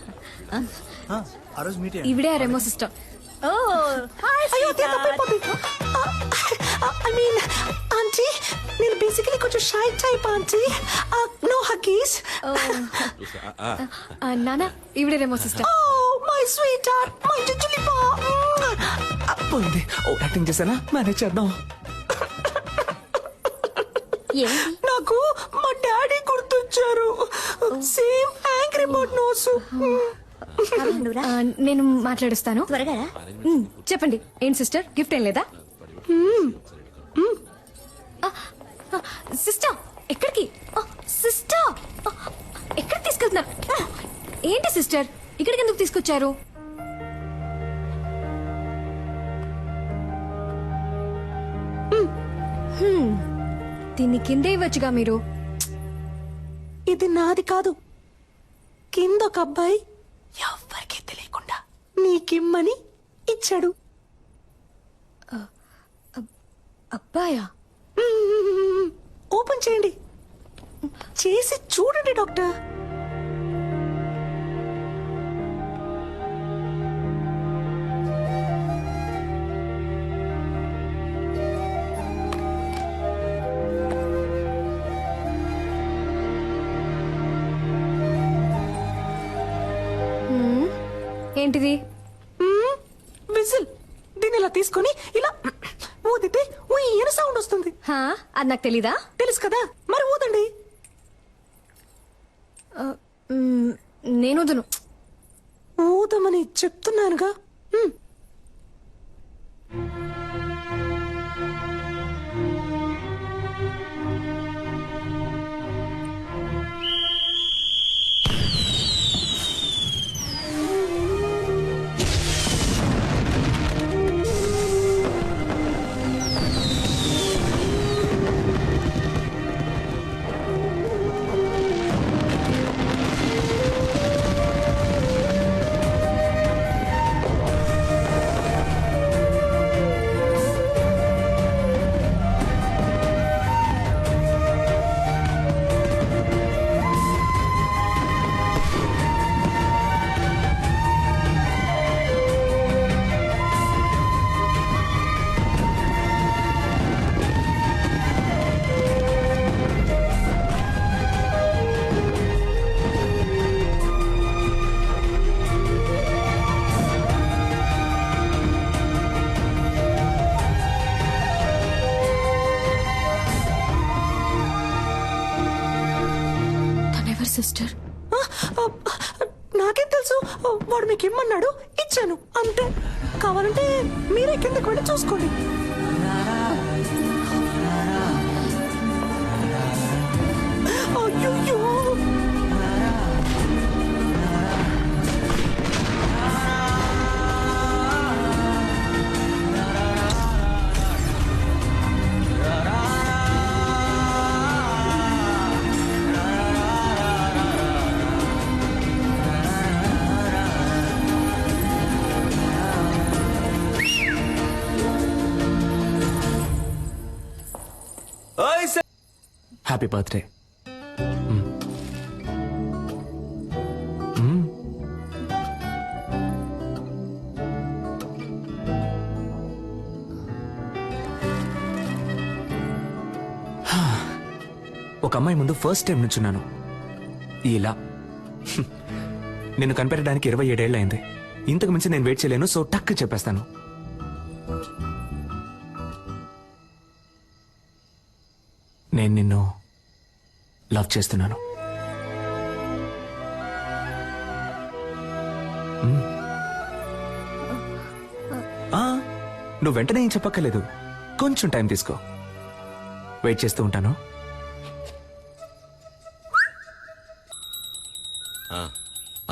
ఆ రోజు మీట్ ఇవిడే Remo sister. Oh hi. I mean aunty, నేను బేసికలీ కొంచెం shy type aunty. No huggies. నాన్న, ఇవిడే Remo sister. Oh my sweet heart, my జుజులిపా. అప్పుంది. ఓ యాక్టింగ్ చేశానా? మేనేజ్ చేద్దాం. నాకు మా డాడీ గుర్తొచ్చారు. Same angry bird nose. నేను మాట్లాడిస్తాను. త్వరగా చెప్పండి. ఏం సిస్టర్, గిఫ్ట్ ఏం లేదా? సిస్టర్, ఎక్కడికి? సిస్టర్, ఎక్కడికి తీసుకెళ్తున్నారు? ఏంటి సిస్టర్, ఇక్కడికి ఎందుకు తీసుకొచ్చారు? దీన్ని కిందే ఇవ్వచ్చుగా మీరు. ఇది నాది కాదు, కింద ఒక అబ్బాయి ఎవ్వరికీ తెలియకుండా నీకిమ్మని ఇచ్చాడు. అబ్బాయా? ఓపెన్ చేయండి, చేసి చూడండి డాక్టర్. ఏంటిది? విజిల్. దీన్ని ఇలా తీసుకొని ఇలా ఊదితే ఈయన సౌండ్ వస్తుంది. అది నాకు తెలీదా? తెలుసు కదా, మరి ఊదండి. నేను ఊదను. ఊదమని చెప్తున్నానుగా. సిస్టర్, నాకేం తెలుసు. వాడు మీకు ఇమ్మన్నాడు, ఇచ్చాను అంతే. కావాలంటే మీరే కిందకి వెళ్ళి చూసుకోండి. అయ్యో, హ్యాపీ బర్త్డే. ఒక అమ్మాయి ముందు ఫస్ట్ టైం నుంచున్నాను ఇలా. నిన్ను కనిపెట్టడానికి 27 ఏళ్ళు అయింది. ఇంతకు మించి నేను వెయిట్ చేయలేను, సో టక్ చెప్పేస్తాను. నేను నిన్ను లవ్ చేస్తున్నాను. నువ్వు వెంటనే ఏం చెప్పక్కర్లేదు, కొంచెం టైం తీసుకో. వెయిట్ చేస్తూ ఉంటాను.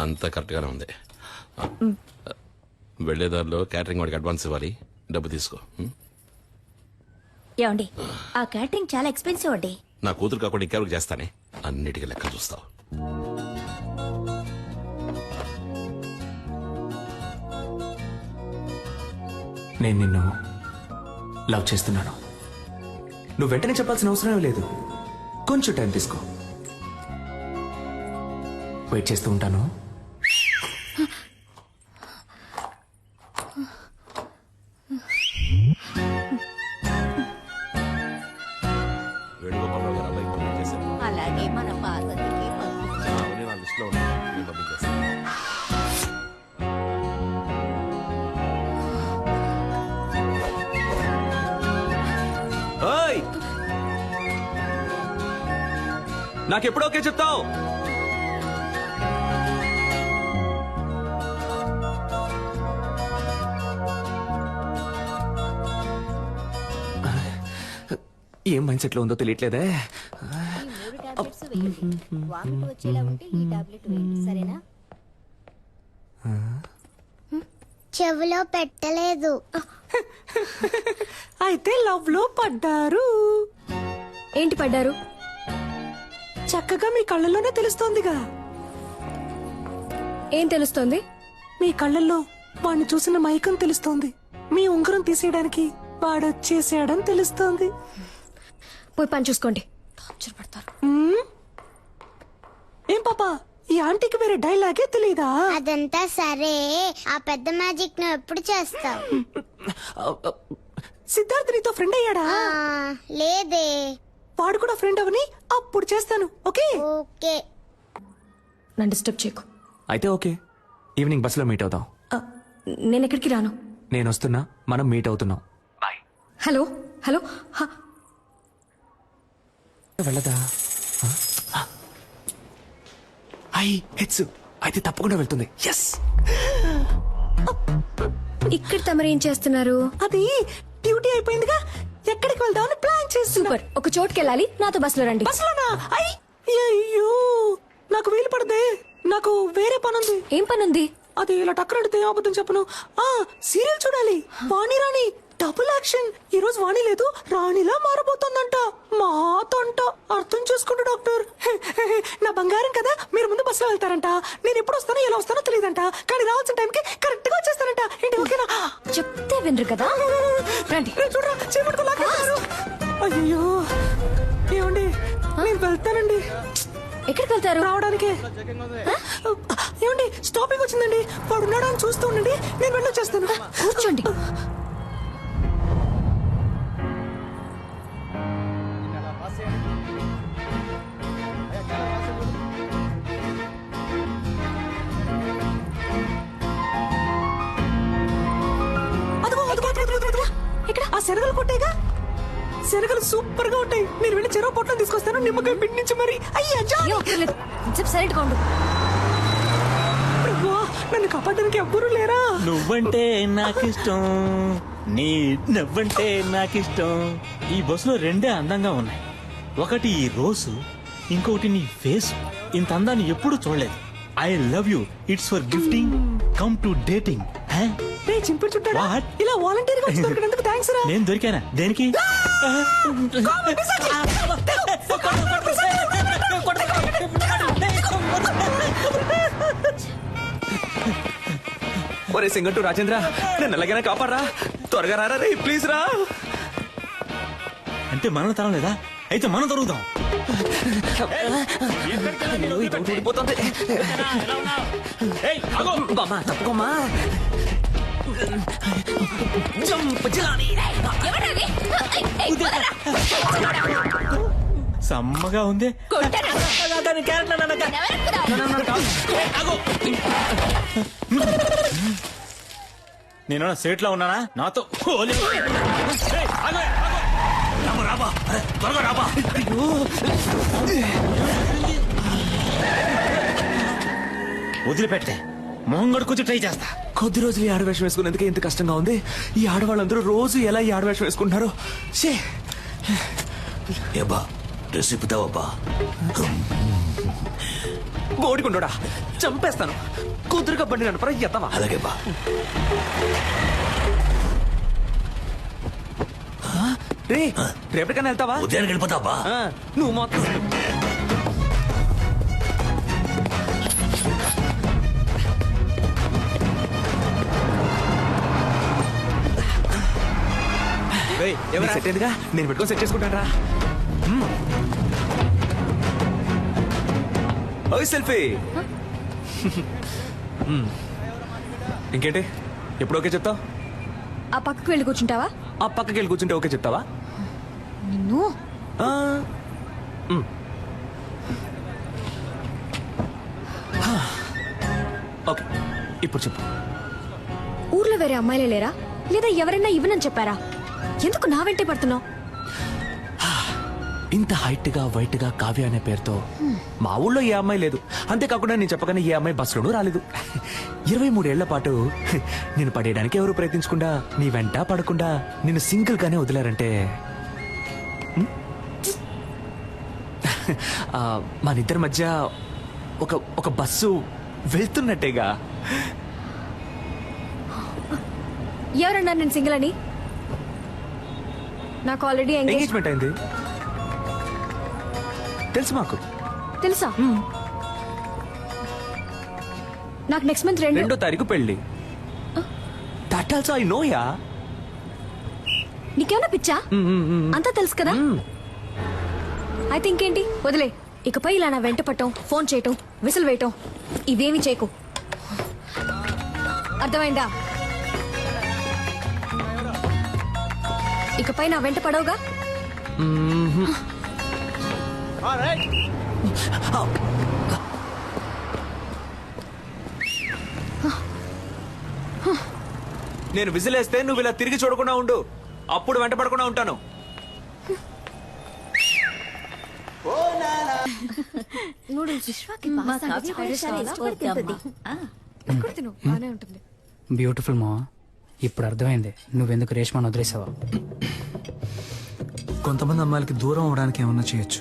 అంతా కరెక్ట్గానే ఉంది. వెళ్లేదారిలో క్యాటరింగ్ వాడికి అడ్వాన్స్ ఇవ్వాలి, డబ్బు తీసుకో. ఏమండి, ఆ క్యాటరింగ్ చాలా ఎక్స్పెన్సివ్ అండి. నా కూతురు కాకుండా ఇంకెవరికి చేస్తానే, అన్నిటికీ లెక్క చూస్తావు. నేను నిన్ను లవ్ చేస్తున్నాను. నువ్వు వెంటనే చెప్పాల్సిన అవసరం లేదు, కొంచెం టైం తీసుకో. వెయిట్ చేస్తూ ఉంటాను. అలాగే మన పార్వతికి నాకెప్పుడు ఓకే చెప్తావు? ఏం మైండ్ సెట్ లో ఉందో తెలియట్లేదే. చెవిలో పెట్టలేదు. అయితే లవ్ లో పడ్డారు. ఏంటి పడ్డారు? చక్కగా మీ కళ్ళల్లోనే తెలుస్తోందిగా. ఏం తెలుస్తోంది? మీ కళ్ళల్లో వాడిని చూసిన మైకం తెలుస్తోంది. మీ ఉంగరం తీసేయడానికి వాడొచ్చేసాడని తెలుస్తోంది. పోయి పని చూసుకోండి. ఏం పాపా, ఈ ఆంటీకి వేరే డైలాగే తెలీదా? అదంతా సరే, ఆ పెద్ద మ్యాజిక్ నువ్వు ఎప్పుడు చేస్తావు? సిద్ధార్థ్ నీతో ఫ్రెండ్ అయ్యాడా? లేదే. వాడు కూడా ఫ్రెండ్ అవని అప్పుడు చేస్తాను. Okay okay. నన్ను డిస్టర్బ్ చేయకు. అయితే ఓకే, ఈవినింగ్ బస్సులో మీట్ అవుదాం. నేను ఎక్కడికి రాను. నేను వస్తున్నా, మనం మీట్ అవుతున్నాం. Hello hello. వెళ్ళదా? హెడ్స్ అయితే తప్పకుండా వెళ్తుంది. ఎస్. ఇక్కడ తమరేం చేస్తున్నారు? అది డ్యూటీ అయిపోయిందిగా, ఎక్కడికి వెళ్దామని ప్లాన్ చేసి. సూపర్. ఒక చోటుకి వెళ్ళాలి, నాతో బస్సులో రండి. బస్సులోనా? అయ్యో, నాకు వీలు పడదే, నాకు వేరే పనుంది. ఏం పనుంది? అది ఇలా టక్కరడితే అబద్ధం చెప్పను. సీరియల్ చూడాలి. వాణి రాణి డబుల్ యాక్షన్. ఈ రోజు వాణి లేదు, రాణిలా మారబోతోందంట. మాతంట. అర్థం చేసుకుంటూ డాక్టర్. నా బంగారం కదా, మీరు ముందు బస్సులో వెళ్తారంట. నేను ఎప్పుడు వస్తానో ఎలా వస్తానో తెలియదంట, కానీ రావాల్సిన టైంకి కరెక్ట్ గా వచ్చేస్తారంట. ఏంటి ఓకేనా? చెప్తే వినరు కదా. రండి. చూడరా, చేపట్టుకో లాగేస్తారు. అయ్యో ఏమండి, నేను వెళ్తానండి. ఎక్కడికి వెళ్తారు? రావడానికి. ఏమండి, స్టాపింగ్ వచ్చిందండి. వాడు ఉన్నాడా అని చూస్తూ ఉండండి, నేను వెళ్ళొచ్చేస్తాను. కూర్చోండి. ఆ శనగలు కొట్టేగా, శనగలు సూపర్ గా ఉంటాయి. నేను వెళ్ళి చెరువు పొట్టం తీసుకొస్తాను, నిమ్మకాయ పిండి నుంచి మరి. సైలెంట్ గా ఉండు. నన్ను కాపాడడానికి ఎవ్వరూ లేరా? నువ్వంటే నాకిష్టం, నీ నవ్వంటే నాకిష్టం. ఈ బస్సులో రెండే అందంగా ఉన్నాయి. ఒకటి ఈ రోజు, ఇంకొకటి నీ ఫేస్. ఇంత అందాన్ని ఎప్పుడు చూడలేదు. I love you. It's for gifting, come to dating. చింపుడు చుట్టాడా? ఇలా వాలంటీర్ గా వచ్చి దొరికినందుకు థాంక్స్ రా. నేను దొరికానా? దేనికి? ఒరే సింగట్టు రాజేంద్ర, నేను ఎలాగైనా కాపాడరా, త్వరగా రారా రే, ప్లీజ్ రా. అంటే మనం తరం లేదా? అయితే మనం దొరుకుతాం. తప్పుకోమ్మా. సమ్మగా ఉంది. నేను సేట్ లో ఉన్నానా? నాతో వదిలిపెట్టే, మొహం కడుకొచ్చి ట్రై చేస్తా. కొద్ది రోజులు ఈ ఆడవేషం వేసుకునేందుకే ఇంత కష్టంగా ఉంది. ఈ ఆడవాళ్ళందరూ రోజు ఎలా ఈ ఆడవేషం వేసుకుంటున్నారు? ఏబా, డ్రెస్ ఇప్పుతావబ్బా. బోడికుండోడా, చంపేస్తాను. కుదురుగా బండి నడపరా ఎత్తవా? అలాగే బా. రే, రేపటికన్నా వెళ్తావా? ఉదయానికి వెళ్ళిపోతావా? నువ్వు మాత్రం సెట్ అయిందిగా, నేను పెట్టుకొని సెట్ చేసుకుంటాను రా. ఓయ్ సెల్ఫీ. ఇంకేంటి, ఎప్పుడు ఓకే చెప్తావు? ఆ పక్కకు వెళ్ళి కూర్చుంటావా? ఆ పక్కకి వెళ్ళి కూర్చుంటే ఓకే చెప్తావా? నిన్ను ఓకే, ఇప్పుడు చెప్పు. ఊర్లో వేరే అమ్మాయిలే లేరా, లేదా ఎవరైనా ఇవ్వనని చెప్పారా? ఎందుకు నా వెంటే పడుతున్నావు? ఇంత హైట్ గా వైట్ గా కావ్య అనే పేరుతో మా ఊళ్ళో ఏ అమ్మాయి లేదు. అంతేకాకుండా నేను చెప్పగానే ఏ అమ్మాయి బస్సులోనూ రాలేదు. 23 ఏళ్ల పాటు నేను పడేయడానికి ఎవరు ప్రయత్నించకుండా, నీ వెంట పడకుండా నిన్ను సింగిల్ గానే వదిలారంటే మన ఇద్దరి మధ్య ఒక బస్సు వెళ్తున్నట్టేగా. ఎవరన్నారు నేను సింగిల్ అని? నాకు ఆల్రెడీ ఎంగేజ్మెంట్ అయింది. తెలుసు మాకు. తెలుసా? నాకు నెక్స్ట్ మంత్ 2వ తారీఖు పెళ్లి. That also I know yeah. నీకేమన్నా పిచ్చా? అంతా తెలుసు కదా. అయితే ఇంకేంటి, వదిలే. ఇకపై ఇలా నా వెంట పట్టం, ఫోన్ చేయటం, విసిల్ వేయటం ఇవేమి చేయకు. అర్థమైందా? ఇకపై నా వెంట పడవుగా. నేను విజిలేస్తే నువ్వు ఇలా తిరిగి చూడకుండా ఉండు, అప్పుడు వెంట పడకుండా ఉంటాను. బ్యూటిఫుల్ మా. ఇప్పుడు అర్థమైంది నువ్వెందుకు రేష్మాను వదిలేసావా. కొంతమంది అమ్మాయిలకి దూరం అవడానికి ఏమన్నా చేయొచ్చు,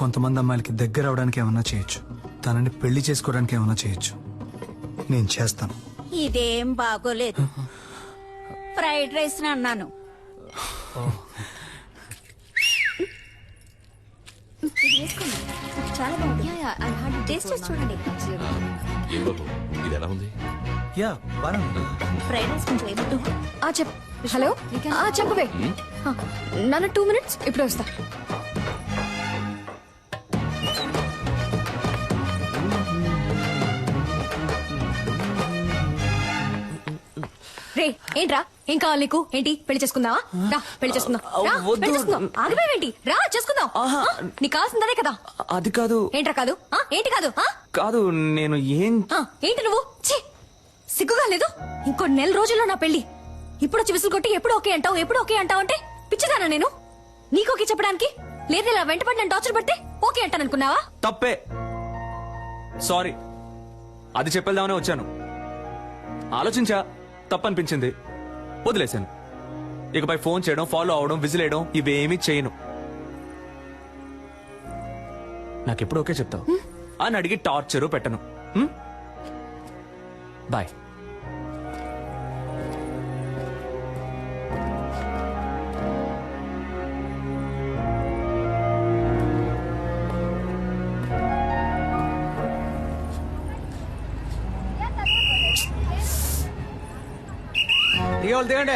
కొంతమంది అమ్మాయిలకి దగ్గర అవడానికి ఏమన్నా చేయొచ్చు, తనని పెళ్లి చేసుకోవడానికి ఏమన్నా చేయొచ్చు. నేను చేస్తాను. ఇదేం బాగోలేదు. ఫ్రైడ్ రైస్ అన్నాను. చాలా బాగుంది. టేస్ట్ చేసి చూడండి. ఇది ఎలా ఉంది? యా బాగా ఫ్రైడ్ రైస్ కొంచెం ఏమిటో. హలో, చెప్పవే. నన్ను 2 minutes, ఇప్పుడే వస్తా. రే, ఏంట్రా? ఏం కావాలి నీకు? ఏంటి, పెళ్లి చేసుకుందావా? రా, పెళ్లి చేసుకుందాం. రా, పెళ్లి చేసుకుందాం. ఆగిపోయావేంటి? రా, చేసుకుందాం. నీకు కావాల్సిందే కదా. అది కాదు. ఏంట్రా కాదు? ఏంటి కాదు? కాదు, నేను ఏంటి నువ్వు? ఛీ, సిగ్గుగా లేదు? ఇంకో 1 నెల రోజుల్లో నా పెళ్లి. ఇప్పుడు వచ్చి విసులు కొట్టి ఎప్పుడు ఓకే అంటావు, ఎప్పుడు ఓకే అంటావు అంటే పిచ్చిదానా నేను? నీకు ఓకే చెప్పడానికి? లేదా ఇలా వెంటపడి నన్ను టార్చర్ పడితే ఓకే అంటాననుకున్నావా? తప్పే, సారీ. అది చెప్పేద్దామనే వచ్చాను. ఆలోచించా, తప్పనిపించింది, వదిలేశాను. ఇకపై ఫోన్ చేయడం, ఫాలో అవడం, విజిలేయడం ఇవేమీ చేయను. నాకెప్పుడు ఓకే చెప్తావు అని అడిగి టార్చరు పెట్టను. బాయ్. దిగండి.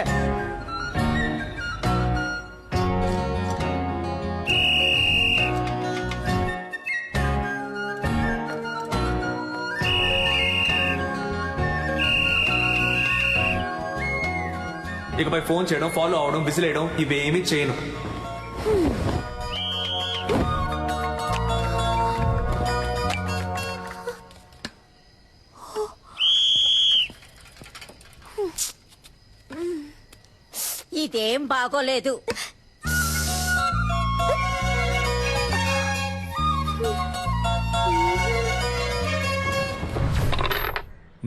ఇకపై ఫోన్ చేయడం, ఫాలో అవడం, విజిలేయడం ఇవేమీ చేయను. ఇదేం బాగోలేదు.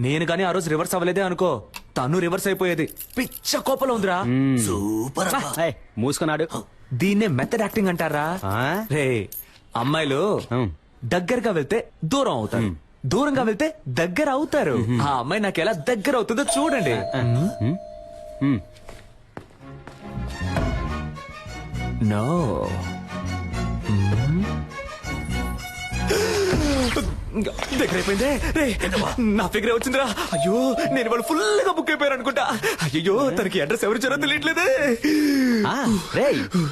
నేను గానీ ఆ రోజు రివర్స్ అవ్వలేదే అనుకో, తను రివర్స్ అయిపోయేది. పిచ్చ కోపంలో ఉందిరా. సూపర్. మూసుకున్నాడు. దీన్నే మెథడ్ యాక్టింగ్ అంటారా? రే, అమ్మాయిలు దగ్గరగా వెళ్తే దూరం అవుతారు, దూరంగా వెళ్తే దగ్గర అవుతారు. ఆ అమ్మాయి నాకు ఎలా దగ్గర అవుతుందో చూడండి. నో, దగ్గర అయిపోయిందే. రే, నా ఫిగర్ వచ్చిందిరా. అయ్యో, నేను వాళ్ళు ఫుల్ గా బుక్ అయిపోయారు అనుకుంటా. అయ్యో, తనకి అడ్రస్ ఎవరు ఇచ్చారో తెలియట్లేదే. రే,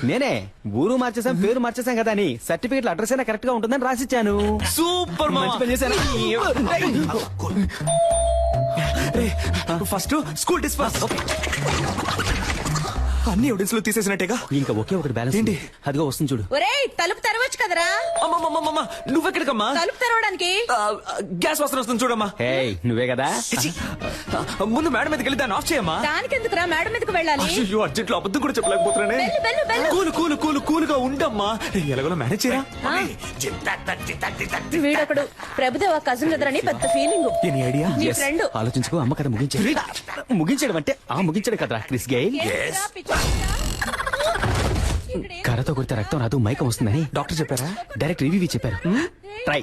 నేనే ఊరు మార్చేసాం, పేరు మార్చేసాం కదా అని సర్టిఫికెట్ అడ్రస్ అయినా కరెక్ట్ గా ఉంటుందని రాసిచ్చాను. సూపర్, మంచి పని చేశాను. First school disperse. అన్ని ఎవిడెన్స్ లో తీసేసినట్టేగా. ఇంకా ఒకే ఒకటి బ్యాలెన్స్ ఏంటి? అదిగో వస్తుంది చూడు. ఒరేయ్, తలుపు తెరవచ్చు కదరా. నువ్వెక్కడికమ్మా? తలుపు తెరవడానికి గ్యాస్ వాసన వస్తుంది చూడమ్మా. నువ్వే కదా. ముందు మేడం మీదకి వెళ్ళి దాన్ని ఆఫ్ చేయమ్మా. దానికెందుకురా మేడం మీదకి వెళ్ళాలి? అయ్యో, అర్జెంట్ లో అబద్ధం కూడా చెప్పలేకపోతున్నానే. కూలుగా ఉండమ్మా. ఎలాగో మేనేజ్ చేయరా. వీడొకడు ప్రభుదేవ కజిన్ కదరని పెద్ద ఫీలింగ్. Any idea? నీ ఫ్రెండ్. ఆలోచించుకో, అమ్మ కదా ముగించడం అంటే ముగించడం కదరా క్రిస్ గేల్. కర్రతో కొడితే రక్తం రాదు, మైకం వస్తుందని డాక్టర్ చెప్పారా? డైరెక్ట్ రివ్యూ చెప్పారు. ట్రై.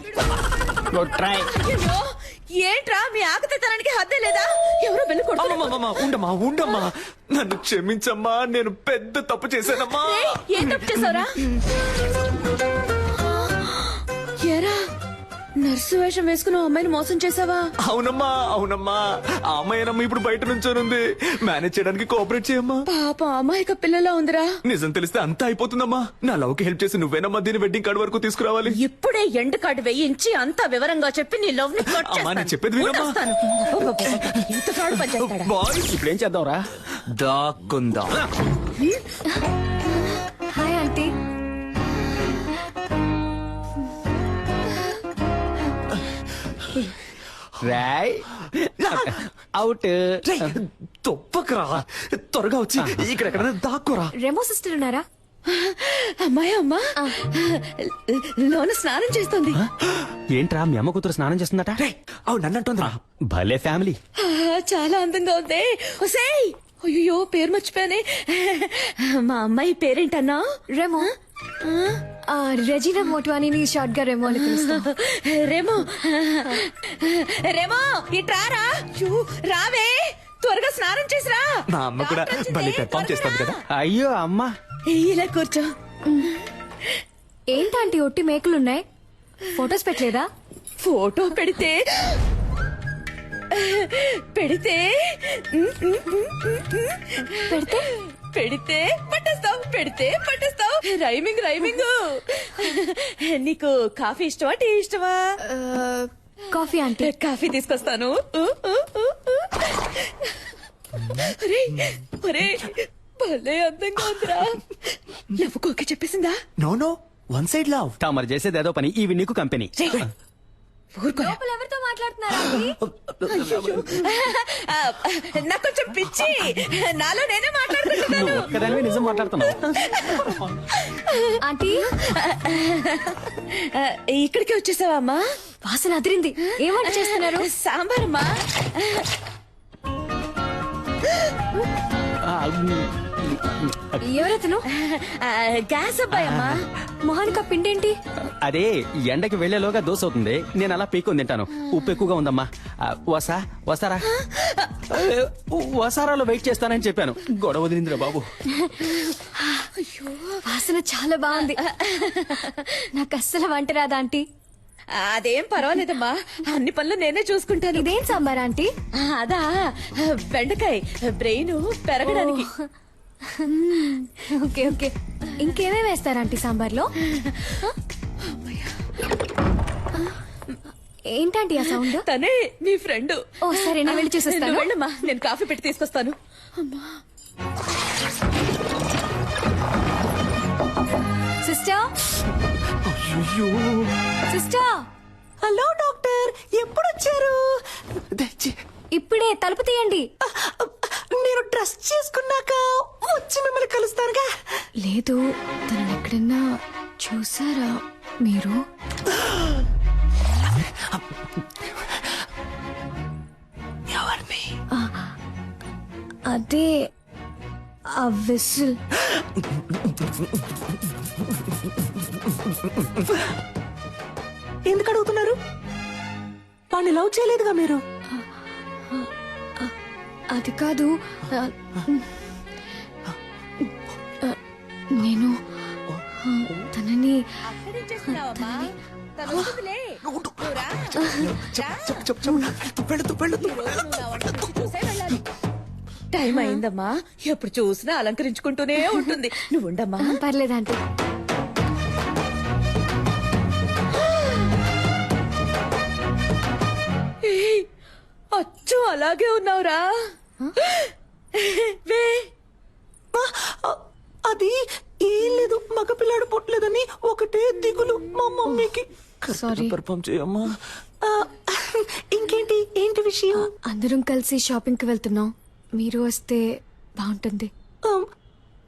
ఏంట్రా మీ ఆకతానికి హద్దే లేదా? ఎవరో బెల్లు ఉండమ్మా, ఉండమ్మా, నన్ను క్షమించమ్మా. నేను పెద్ద తప్పు చేశానమ్మా. ఏం తప్పు చేసావురా? నర్సు వేషం వేసుకుని అమ్మాయిని మోసం చేసావా? అవునమ్మా అవునమ్మా, ఆ అమ్మాయినమ్మా ఇప్పుడు బయట నుంచోనుంది. మేనేజ్ చేయడానికి కోఆపరేట్ చేయమ్మా. పాప అమాయక పిల్లలా ఉందిరా. నిజం తెలిస్తే అంతా అయిపోతుందమ్మా. నా లవ్ కి హెల్ప్ చేసి నువ్వేనమ్మా దీని వెడ్డింగ్ కార్డ్ వరకు తీసుకురావాలి. ఇప్పుడే ఎండ్ కార్డు వేయించి అంతా వివరంగా చెప్పి నీ లవ్ ని కట్ అమ్మా, నేను చెప్పేది వినమ్మా. ఇంత ఫ్రాడ్ పని చేస్తాడా? బాయ్స్ ఇప్పుడు ఏం చేద్దాంరా? దాక్కుందా. Hi aunty. రాయ్ అవుట్. తొప్పకరా, త్వరగా వచ్చి ఇక్కడ దాక్కురా. రెమో సిస్టర్ ఉన్నారా? అమ్మాయి అమ్మా లోన స్నానం చేస్తుంది. ఏంట్రా మీ అమ్మ కూతురు స్నానం చేస్తుందట? అవును నన్ను అంటుందిరా. భలే ఫ్యామిలీ. చాలా అందంగా ఉంది. ఒసేయ్ అయ్యో పేరు మర్చిపోయానే. మా అమ్మాయి పేరేంటన్నా? రెమో. రెజీనా మోట్వానీని షార్ట్ గా రెమో అని పిలుస్తాం. రేమో రేమో ఇట్రారా. రావే త్వరగా స్నానం చేసిరా. నా అమ్మ కూడా భలే పెర్ఫామ్ చేస్తుంది కదా. అయ్యో అమ్మా ఇలా కూర్చో. ఏంటంటే ఒట్టి మేకలున్నాయి, ఫొటోస్ పెట్టలేదా? ఫోటో పెడితే పెడితే పట్టేస్తావు, పెడితే పట్టేస్తావు. Rhyming rhyming. నీకు కాఫీ ఇష్టమా టీ ఇష్టమా? కాఫీ అంటే. కాఫీ తీసుకొస్తాను. భలే అందంగా ఉందిరా. లవ్వుకోకే చెప్పేసిందా? No no, one side love. మరి చేసేది ఏదో పని, ఇవి నీకు కంపెనీ. ఎవరితో మాట్లాడుతున్నారా? నాకు కొంచెం పిచ్చి, నాలో నేనే మాట్లాడుకుంటున్నాను. ఒక్కదానివే నిజం మాట్లాడుతున్నావు. ఆంటీ ఇక్కడికి వచ్చేసావా అమ్మా? వాసన అదిరింది. ఏం వంట చేస్తున్నారు? సాంబార్ అమ్మా. ఎవరతను? గ్యాస్ అబ్బాయి అమ్మా. మొహానికి పిండేంటి? అదే ఎండకి వెళ్లేలోగా దోశ అవుతుంది, నేను అలా పీక్కొని తింటాను. ఉప్పు ఎక్కువగా ఉందమ్మా. వస్తారా? వసారాలో వెయిట్ చేస్తానని చెప్పాను, గొడవ వదిలిందిరా బాబు. వాసన చాలా బాగుంది. నాకు అస్సలు వంట రాదా ఆంటీ? అదేం పర్వాలేదమ్మా, అన్ని పనులు నేనే చూసుకుంటాను. ఇదేం సాంబార్ ఆంటీ? అదా బెండకాయ బ్రెయిన్ పెరగడానికి. Okay okay. ఇంకేమేమి వేస్తారు ఆంటీ సాంబార్లో? ఏంటంటే ఆ సౌండ్? తనే నీ ఫ్రెండ్. ఓ సరే, నేను వెళ్ళి చూసేస్తాను. వెళ్ళమ్మా, నేను కాఫీ పెట్టి తీసుకొస్తాను. Sister sister. హలో డాక్టర్, ఎప్పుడు వచ్చారు? ఇప్పుడే. తలుపు తీయండి. నేను డ్రెస్ చేసుకున్నాక వచ్చి మిమ్మల్ని కలుస్తానుగా. లేదు, తనని ఎక్కడన్నా చూసారా మీరు? ఎవరిని? అదే ఆ విసిల్. ఎందుకు అడుగుతున్నారు? వాడిని లవ్ చేయలేదుగా మీరు? అది కాదు, నేను తనని టైం అయిందమ్మా, ఎప్పుడు చూసినా అలంకరించుకుంటూనే ఉంటుంది. నువ్వు ఉండమ్మా. పర్లేదంటే. అచ్చు అలాగే ఉన్నావురా. అది ఏం లేదు, మగపిల్లాడు పుట్టలేదని ఒకటే దిగులు మా మమ్మీకి. సారీ. పర్ఫామ్ చేయమ్మా. ఇంకేంటి, ఏంటి విషయం? అందరం కలిసి షాపింగ్ కి వెళ్తున్నాం, మీరు వస్తే బాగుంటుంది.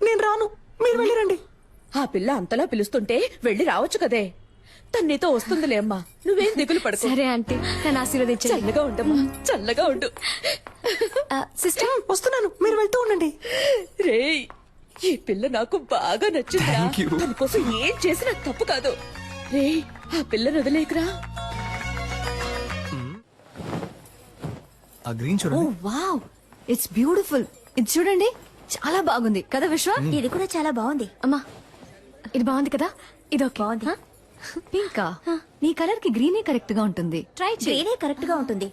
నేను రాను, మీరు వెళ్ళిరండి. ఆ పిల్ల అంతలా పిలుస్తుంటే వెళ్ళి రావచ్చు కదే. తను నీతో వస్తుందిలే అమ్మా, నువ్వేం దిగులు పడుకో. సరే ఆంటీ, నన్ను ఆశీర్వదించండి. చల్లగా ఉండమ్మా, చల్లగా ఉండు. సిస్టర్ వస్తున్నాను, మీరు వెళ్తూ ఉండండి. రేయ్, ఈ పిల్ల నాకు బాగా నచ్చిందిరా. తన కోసం ఏం చేసినా తప్పు కాదు. రేయ్, ఆ పిల్లని వదిలేకరా. ఆ గ్రీన్ చూడండి. Wow, it's beautiful. ఇది చూడండి, చాలా బాగుంది కదా విశ్వ? ఇది కూడా చాలా బాగుంది. అమ్మా, ఇది బాగుంది కదా? ఇది ఓకే. బాగుంది. పింకా? నీ నీ కలర్ కి గ్రీనే కరెక్ట్ గా ఉంటుంది. ట్రై గ్రీనే కరెక్ట్ గా ఉంటుంది.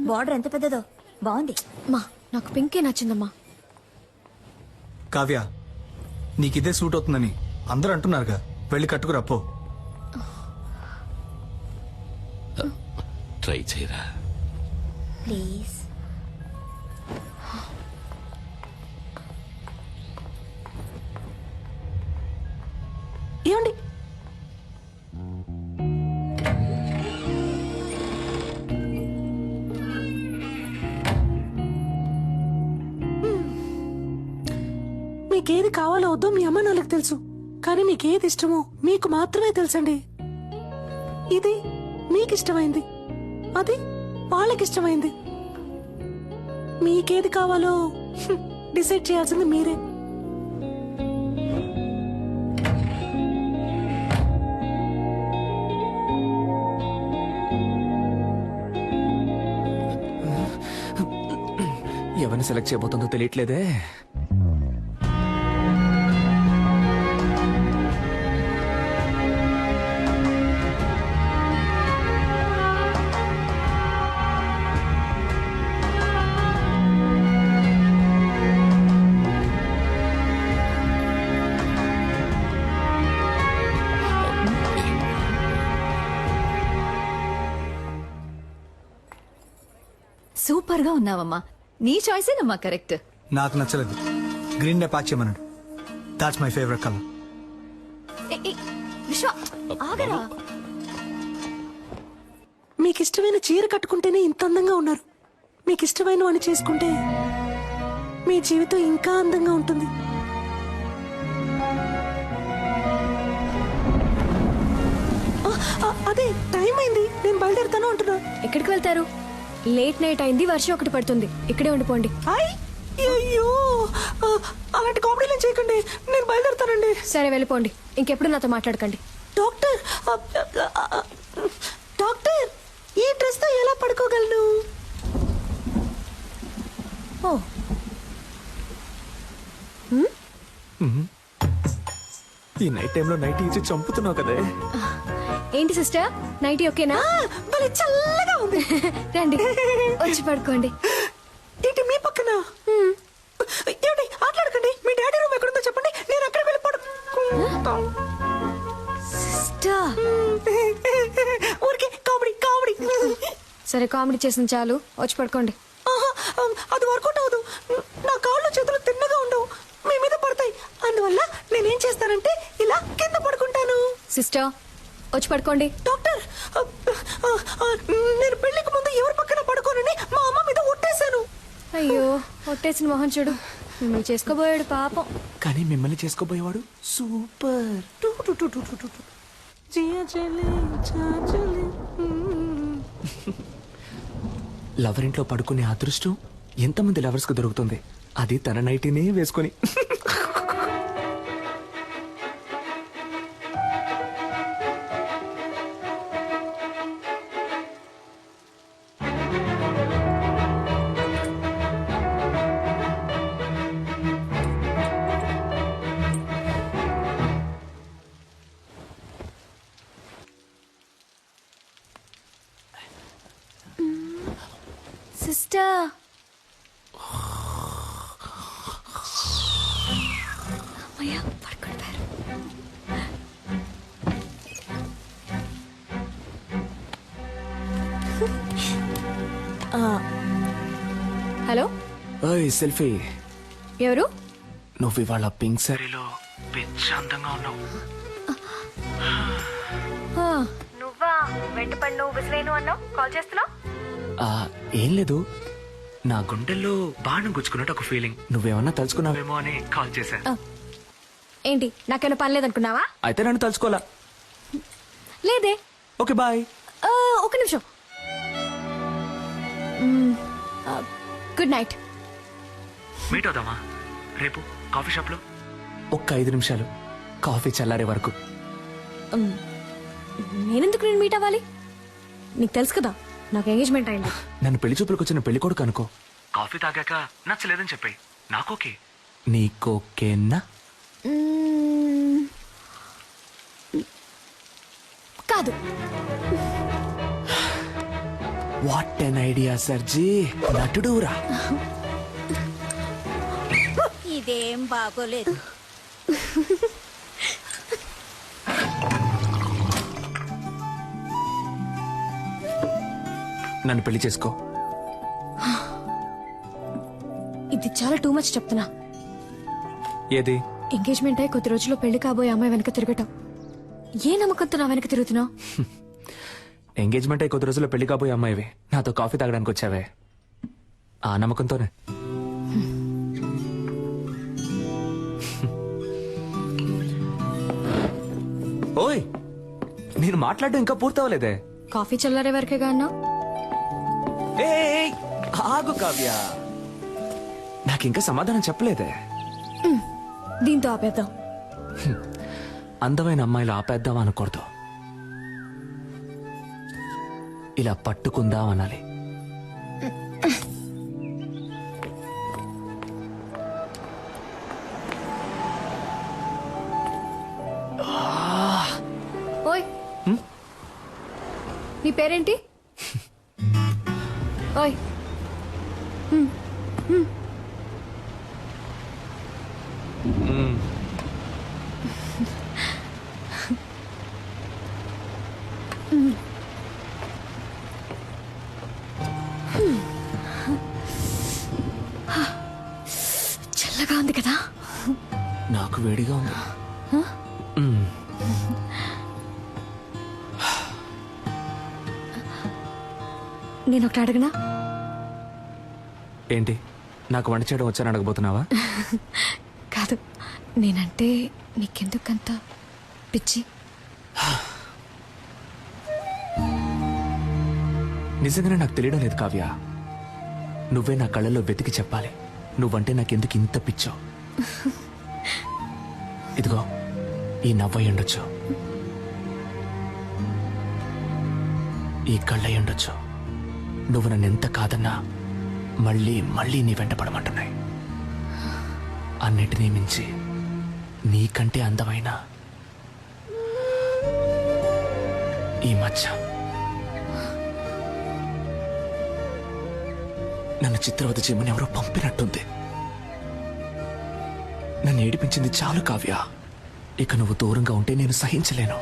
బార్డర్ ఎంత పెద్దదో బాగుంది. మా నాకు పింకే నచ్చిందమ్మా. కావ్య నీకిదే సూట్ అవుతుందని అందరూ అంటున్నారుగా, వెళ్ళి కట్టుకురా పో. ట్రై చేయరా. ప్లీజ్. ఏమండి మీకేది కావాలో వద్దో మీ అమ్మ నాన్నలకు తెలుసు, కానీ మీకేది ఇష్టమో మీకు మాత్రమే తెలుసండి. ఇది మీకిష్టమైంది, అది వాళ్ళకిష్టమైంది. మీకేది కావాలో డిసైడ్ చేయాల్సింది మీరే. ఎవరిని సెలెక్ట్ చేయబోతుందో తెలియట్లేదే. సూపర్ గా ఉన్నావమ్మా. నీ చాయిసేనమ్మా కరెక్ట్. నాకు నచ్చలేదు, గ్రీన్ నే ప్యాక్ చేయమన్నాడు. That's my favourite colour. విశ్వ ఆగరా. మీకు ఇష్టమైన చీర కట్టుకుంటేనే ఇంత అందంగా ఉన్నారు. మీకు ఇష్టమైన వాడిని చేసుకుంటే మీ జీవితం ఇంకా అందంగా ఉంటుంది. అదే టైం అయింది, నేను బయలుదేరుతాను అంటున్నా. ఎక్కడికి వెళ్తారు? లేట్ నైట్ అయింది, వర్షం ఒకటి పడుతుంది. ఇక్కడే ఉండిపోండి. అయ్యో అలాంటి కామెడీలు చేయకండి, నేను బయలుదేరుతానండి. సరే వెళ్ళిపోండి, ఇంకెప్పుడు నాతో మాట్లాడకండి. డాక్టర్ డాక్టర్ ఈ డ్రెస్ తో ఎలా పడుకోగలను? ఓ ఈ నైట్ టైంలో నైట్ ఇచ్చి చంపుతున్నావు కదే. ఏంటి సిస్టర్, నైట్ ఓకేనా? భలే చల్లగా ఉంది. రండి వచ్చి పడుకోండి. ఏంటి మీ పక్కన? ఏమిటి ఆటలాడకండి. మీ డాడీ రూమ్ ఎక్కడుందో చెప్పండి, నేను అక్కడికి వెళ్ళి పడుకుంటాను. సిస్టర్ ఊరికే కామెడీ కామెడీ. సరే కామెడీ చేసిన చాలు, వచ్చి పడుకోండి. అది వర్కౌట్ అవ్వదు. నా కాళ్ళు చేతులు తిన్నగా ఉండవు, మీ మీద పడతాయి. అందువల్ల నేనేం చేస్తానంటే ఇలా కింద పడుకుంటాను. సిస్టర్ వచ్చి పడుకోండి. డాక్టర్ నేను పెళ్లికి ముందు ఎవరి పక్కన పడుకోనని మా అమ్మ మీద ఒట్టేశాను. అయ్యో ఒట్టేసిన మొహం చూడు. మిమ్మల్ని చేసుకోబోయాడు పాపం. కానీ మిమ్మల్ని చేసుకోబోయేవాడు సూపర్. లవర్ ఇంట్లో పడుకునే అదృష్టం ఎంతమంది లవర్స్ కు దొరుకుతుంది, అది తన నైటీనే వేసుకొని. సిస్టర్ అమ్మయ్య పడుకుంటారు. హలో ఓయ్ సెల్ఫీ, ఎవరు? నువ్వు ఇవాళ పింక్ సారీలో పిచ్చి అందంగా ఉన్నావు. నువ్వా? వెంటపడి నువ్వు విసిలేను అన్నావు, కాల్ చేస్తున్నావు? ఏం లేదు, నా గుండెల్లో బాణం గుచ్చుకున్నట్టు ఒక ఫీలింగ్. నువ్వేమన్నా తలుచుకున్నావేమో అని కాల్ చేశా. ఏంటి నాకేమైనా పని లేదనుకున్నావా? అయితే నన్ను తలుచుకోవాలా? లేదే. Okay bye. ఒక నిమిషం. Good night. మీట్ అవుదామా రేపు కాఫీ షాప్ లో? ఒక్క 5 నిమిషాలు, కాఫీ చల్లారే వరకు. నేనెందుకు నేను మీట్ అవ్వాలి? నీకు తెలుసు కదా నాకు ఎంగేజ్మెంట్ అయింది. నన్ను పెళ్లి చూపులకు వచ్చిన పెళ్లి కొడుకు అనుకో. కాఫీ తాగాక నచ్చలేదని చెప్పి నాకోకే. నీకోకేనా? కాదు. వాట్ ఎన్ ఐడియా సర్జీ, నటుడురా. ఇదేం బాగోలేదు. నన్ను పెళ్లి చేసుకో. ఇది చాలా టూ మచ్ చెప్తున్నా. ఏది? ఎంగేజ్మెంట్ అయి కొద్ది రోజుల్లో పెళ్లి కాబోయే అమ్మాయి వెనక తిరగటం. ఏ నమ్మకంతో నా వెనక తిరుగుతున్నావు? ఎంగేజ్మెంట్ అయి కొద్ది రోజుల్లో పెళ్లి కాబోయే అమ్మాయివి నాతో కాఫీ తాగడానికి వచ్చావే, ఆ నమ్మకంతోనే. ఓయ్, నేను మాట్లాడడం ఇంకా పూర్తవలేదే. కాఫీ చల్లారే వరకేగా అన్నా. ఏయ్, ఆగు కావ్య, నాకింకా సమాధానం చెప్పలేదే. దీంతో ఆపేద్దాం. అందమైన అమ్మాయిలు ఆపేద్దాం అనకూడదు, ఇలా పట్టుకుందాం అనాలి. ఓయ్, నీ పేరేంటి? ఓయ్, చల్లగా ఉంది కదా? నాకు వేడిగా ఉంది. నేను ఒకటి అడగనా? ఏంటి, నాకు వంట చేయడం వచ్చాను అడగబోతున్నావా? కాదు, నేనంటే నీకెందుకంత పిచ్చి? నిజంగానే నాకు తెలియడం లేదు కావ్య. నువ్వే నా కళ్ళల్లో వెతికి చెప్పాలి, నువ్వంటే నాకెందుకు ఇంత పిచ్చో. ఇదిగో, ఈ నవ్వై ఉండొచ్చు, ఈ కళ్ళై ఉండొచ్చు. నువ్వు నన్ను ఎంత కాదన్నా మళ్ళీ మళ్ళీ నీ వెంట పడమంటున్నాయి. అన్నిటినీ మించి నీకంటే అందమైన ఈ మచ్చ నన్ను చిత్రవద చేయమని ఎవరో పంపినట్టుంది. నన్ను ఏడిపించింది చాలు కావ్య, ఇక నువ్వు దూరంగా ఉంటే నేను సహించలేను.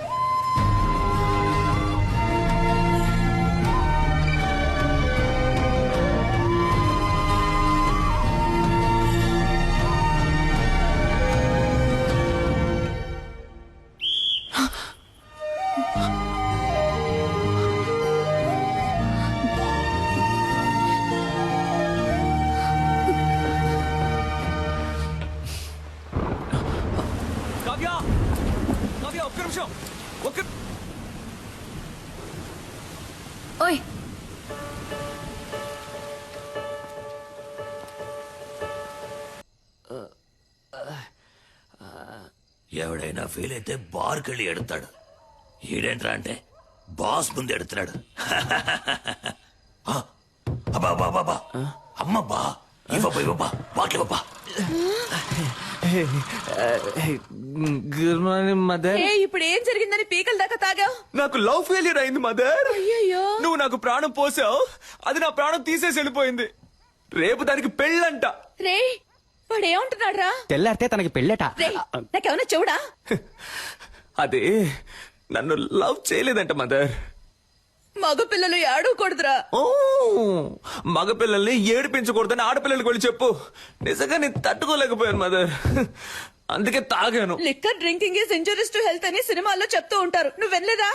ఓయ్, ఎవడైనా ఫెయిల్ అయితే బార్కి వెళ్ళి ఎడతాడు. ఈడేంట్రా అంటే బాస్ ముందు ఎడుతున్నాడు. అబ్బా అమ్మబ్బా, ఇవ్వబ్బా బాట్లివ్వబ్బా. Good morning mother. ఇప్పుడు ఏం జరిగిందని పీకల దాకా తాగావు? నాకు లవ్ ఫెయిలియర్ అయింది మదర్. అయ్యయ్యో. నువ్వు నాకు ప్రాణం పోసావు, అది నా ప్రాణం తీసేసి వెళ్ళిపోయింది. రేపు దానికి పెళ్ళంట. రే, వాడు ఏమంటున్నాడు రా? తెల్లారితే తనకి పెళ్ళట. రే, నాకేమన్నా చెవుడా? అదే నన్ను లవ్ చేయలేదంట మదర్. మగపిల్లలు ఏడవకూడదురా. ఓ, మగపిల్లల్ని ఏడిపించకూడదని ఆడపిల్లలకి వెళ్ళి చెప్పు. నిజంగా నేను తట్టుకోలేకపోయాను మదర్, అందుకే తాగాను. Liquor drinking is injurious to health అని సినిమాల్లో చెప్తూ ఉంటారు, నువ్వు వెళ్ళలేదా?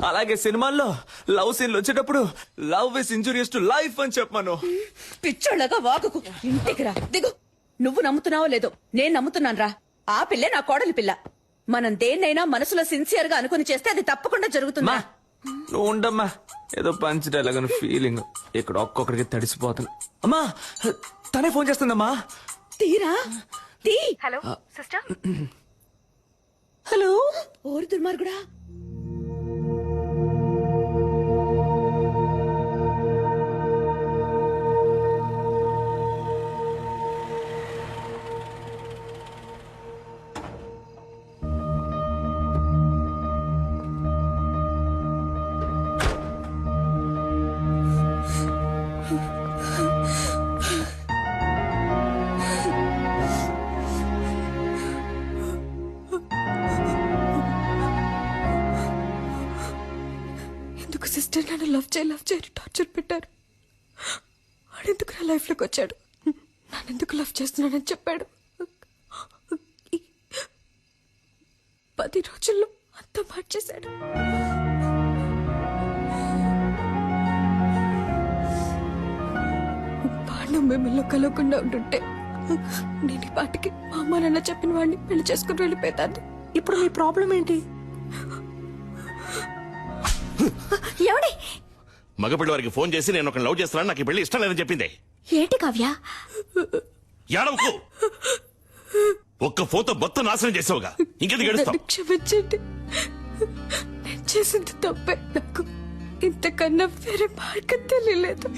అలాగే సినిమాల్లో లవ్ సీన్లు వచ్చేటప్పుడు love is injurious to life అని చెప్పాను. పిచ్చోళ్ళగా వాగుకు, ఇంటికి రా, దిగు. నువ్వు నమ్ముతున్నావో లేదో, నేను నమ్ముతున్నాను రా. ఆ పిల్లే నా కోడలి పిల్ల. మనం దేన్నైనా మనసులో సిన్సియర్ గా అనుకుని చేస్తే అది తప్పకుండా జరుగుతుందా? నువ్వు ఉండమ్మా, ఏదో పంచడేలాగని ఫీలింగ్. ఇక్కడ ఒక్కొక్కడికి తడిసిపోతుంది. అమ్మా, తనే ఫోన్ చేస్తుందమ్మా. తీరా తీ. Hello sister. హలో, ఓరి దుర్మార్గుడా. సిస్టర్ నన్ను లవ్ చేయని టార్చర్ పెట్టారు. వాడెందుకు నా లైఫ్లోకి వచ్చాడు, నన్నెందుకు లవ్ చేస్తున్నానని చెప్పాడు. 10 రోజుల్లో అంతా మార్చేశాడు. వాడు మిమ్మల్ని కలవకుండా ఉంటుంటే నేను ఈ పాటికి మా అమ్మ నాన్న చెప్పిన వాడిని పెళ్లి చేసుకుని వెళ్ళిపోతాను. ఇప్పుడు మీ ప్రాబ్లం ఏంటి? ఎవడి మగపిల్లి వారికి ఫోన్ చేసి నేను ఒక లవ్ చేస్తున్నాను, నాకు ఈ పెళ్లి ఇష్టం లేదని చెప్పింది. ఏంటి కావ్య? ఏడవకు. ఒక్క ఫోన్తో మొత్తం నాశనం చేసావుగా, ఇంకెందుకు గడుస్తావు? క్షమించండి, నేను చేసింది తప్పే. నాకు ఇంతకన్నా వేరే మార్గం తెలియలేదు.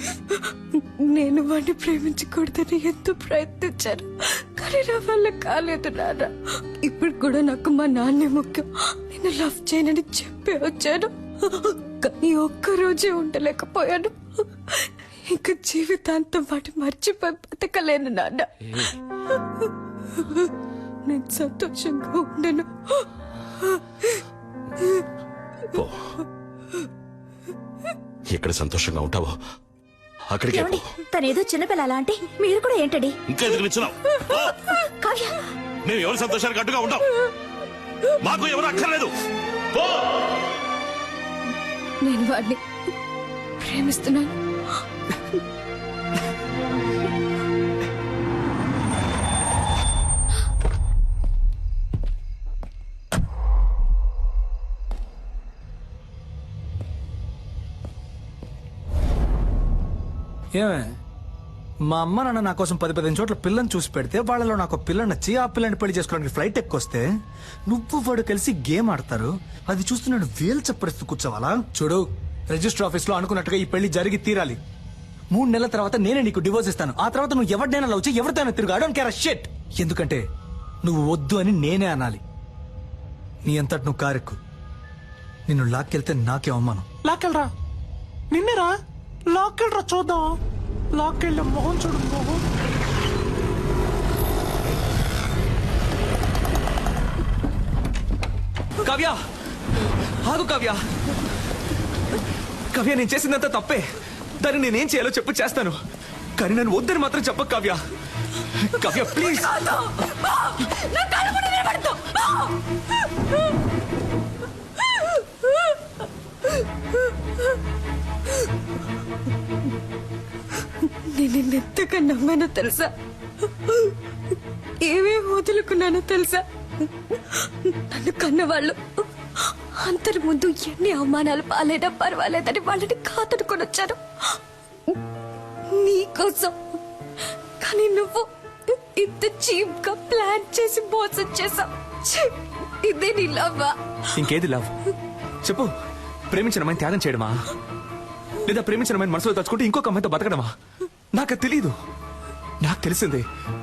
నేను వాడిని ప్రేమించకూడదని ఎంతో ప్రయత్నించాను, కానీ నా వల్ల కాలేదు నాన్న. ఇప్పుడు కూడా నాకు మా నాన్నే ముఖ్యం. నేను లవ్ చేయనని చెప్పి వచ్చాను, కానీ ఒక్కరోజే ఉండలేకపోయాను. ఇంకా జీవితాంతం వాటి మర్చిపోయి బతకలేను నాన్న. నేను సంతోషంగా ఉండను. ఎక్కడ సంతోషంగా ఉంటావో అక్కడికి ఏమండి, తనేదో చిన్నపిల్ల అలా అంటే మీరు కూడా ఏంటండి? ఇంకా ఎదురు నిచ్చున్నావు? కావ్య, మేము ఎవరి సంతోషానికి అడ్డుగా ఉంటాం? మాకు ఎవరు అక్కర్లేదు. పో. నేను వాడిని ప్రేమిస్తున్నాను. ఏమే, మా అమ్మ నాన్న నా కోసం 10-15 చోట్ల పిల్లని చూసి పెడితే వాళ్ళలో నాకు పిల్ల నచ్చి ఆ పిల్లని పెళ్లి చేసుకోవడానికి ఫ్లైట్ ఎక్కొస్తే నువ్వు వాడు కలిసి గేమ్ ఆడతారు. అది చూస్తూ నేను వేలు చప్పరిస్తూ కూర్చోవాలా? చూడు, రిజిస్టర్ ఆఫీస్ లో అనుకున్నట్టుగా ఈ పెళ్లి జరిగి తీరాలి. 3 నెలల తర్వాత నేనే నీకు డివోర్స్ ఇస్తాను. ఆ తర్వాత నువ్వు ఎవరినైనా లవ్ చేయి, ఎవరితోనైనా తిరుగు. I don't care a shit. ఎందుకంటే నువ్వు వద్దు అని నేనే అనాలి. నీ అంతటి నువ్వు కారెక్కు. నిన్ను లాక్కెళ్తే నాకే అవమానం. లాక్కెళ్ళరా, నిన్నేరా లాక్కెళ్ళరా, చూద్దాం. లాక్కెళ్ళ మొహం చూడు, మొహం. కావ్య, ఆగు కావ్య. కావ్య, నేను చేసిందంతా తప్పే. దాన్ని నేనేం చేయాలో చెప్పు, చేస్తాను. కానీ నన్ను వద్దని మాత్రం చెప్పకు కావ్య. కావ్య ప్లీజ్. నేను నిన్నెంతగా నమ్మానో తెలుసా, ఏమేమి వదులుకున్నానో తెలుసా. నన్ను కన్నవాళ్ళు అందరి ముందు ఎన్ని అవమానాలు పాలైనా పర్వాలేదని వాళ్ళని కాదనుకొని వచ్చాను నీకోసం. కానీ నువ్వు ఇంత చీప్ గా ప్లాన్ చేసి మోసం చేసావు. ఇదే నీ లవ్వా? ఇంకేది లవ్ చెప్పు. ప్రేమించిన అమ్మాయిని త్యాగం చేయడమా, లేదా ప్రేమించిన అమ్మాయిని మనసులో తలుచుకుంటే ఇంకొక అమ్మాయితో బతకడమా? నాకు తెలీదు. నాకు తెలిసిందే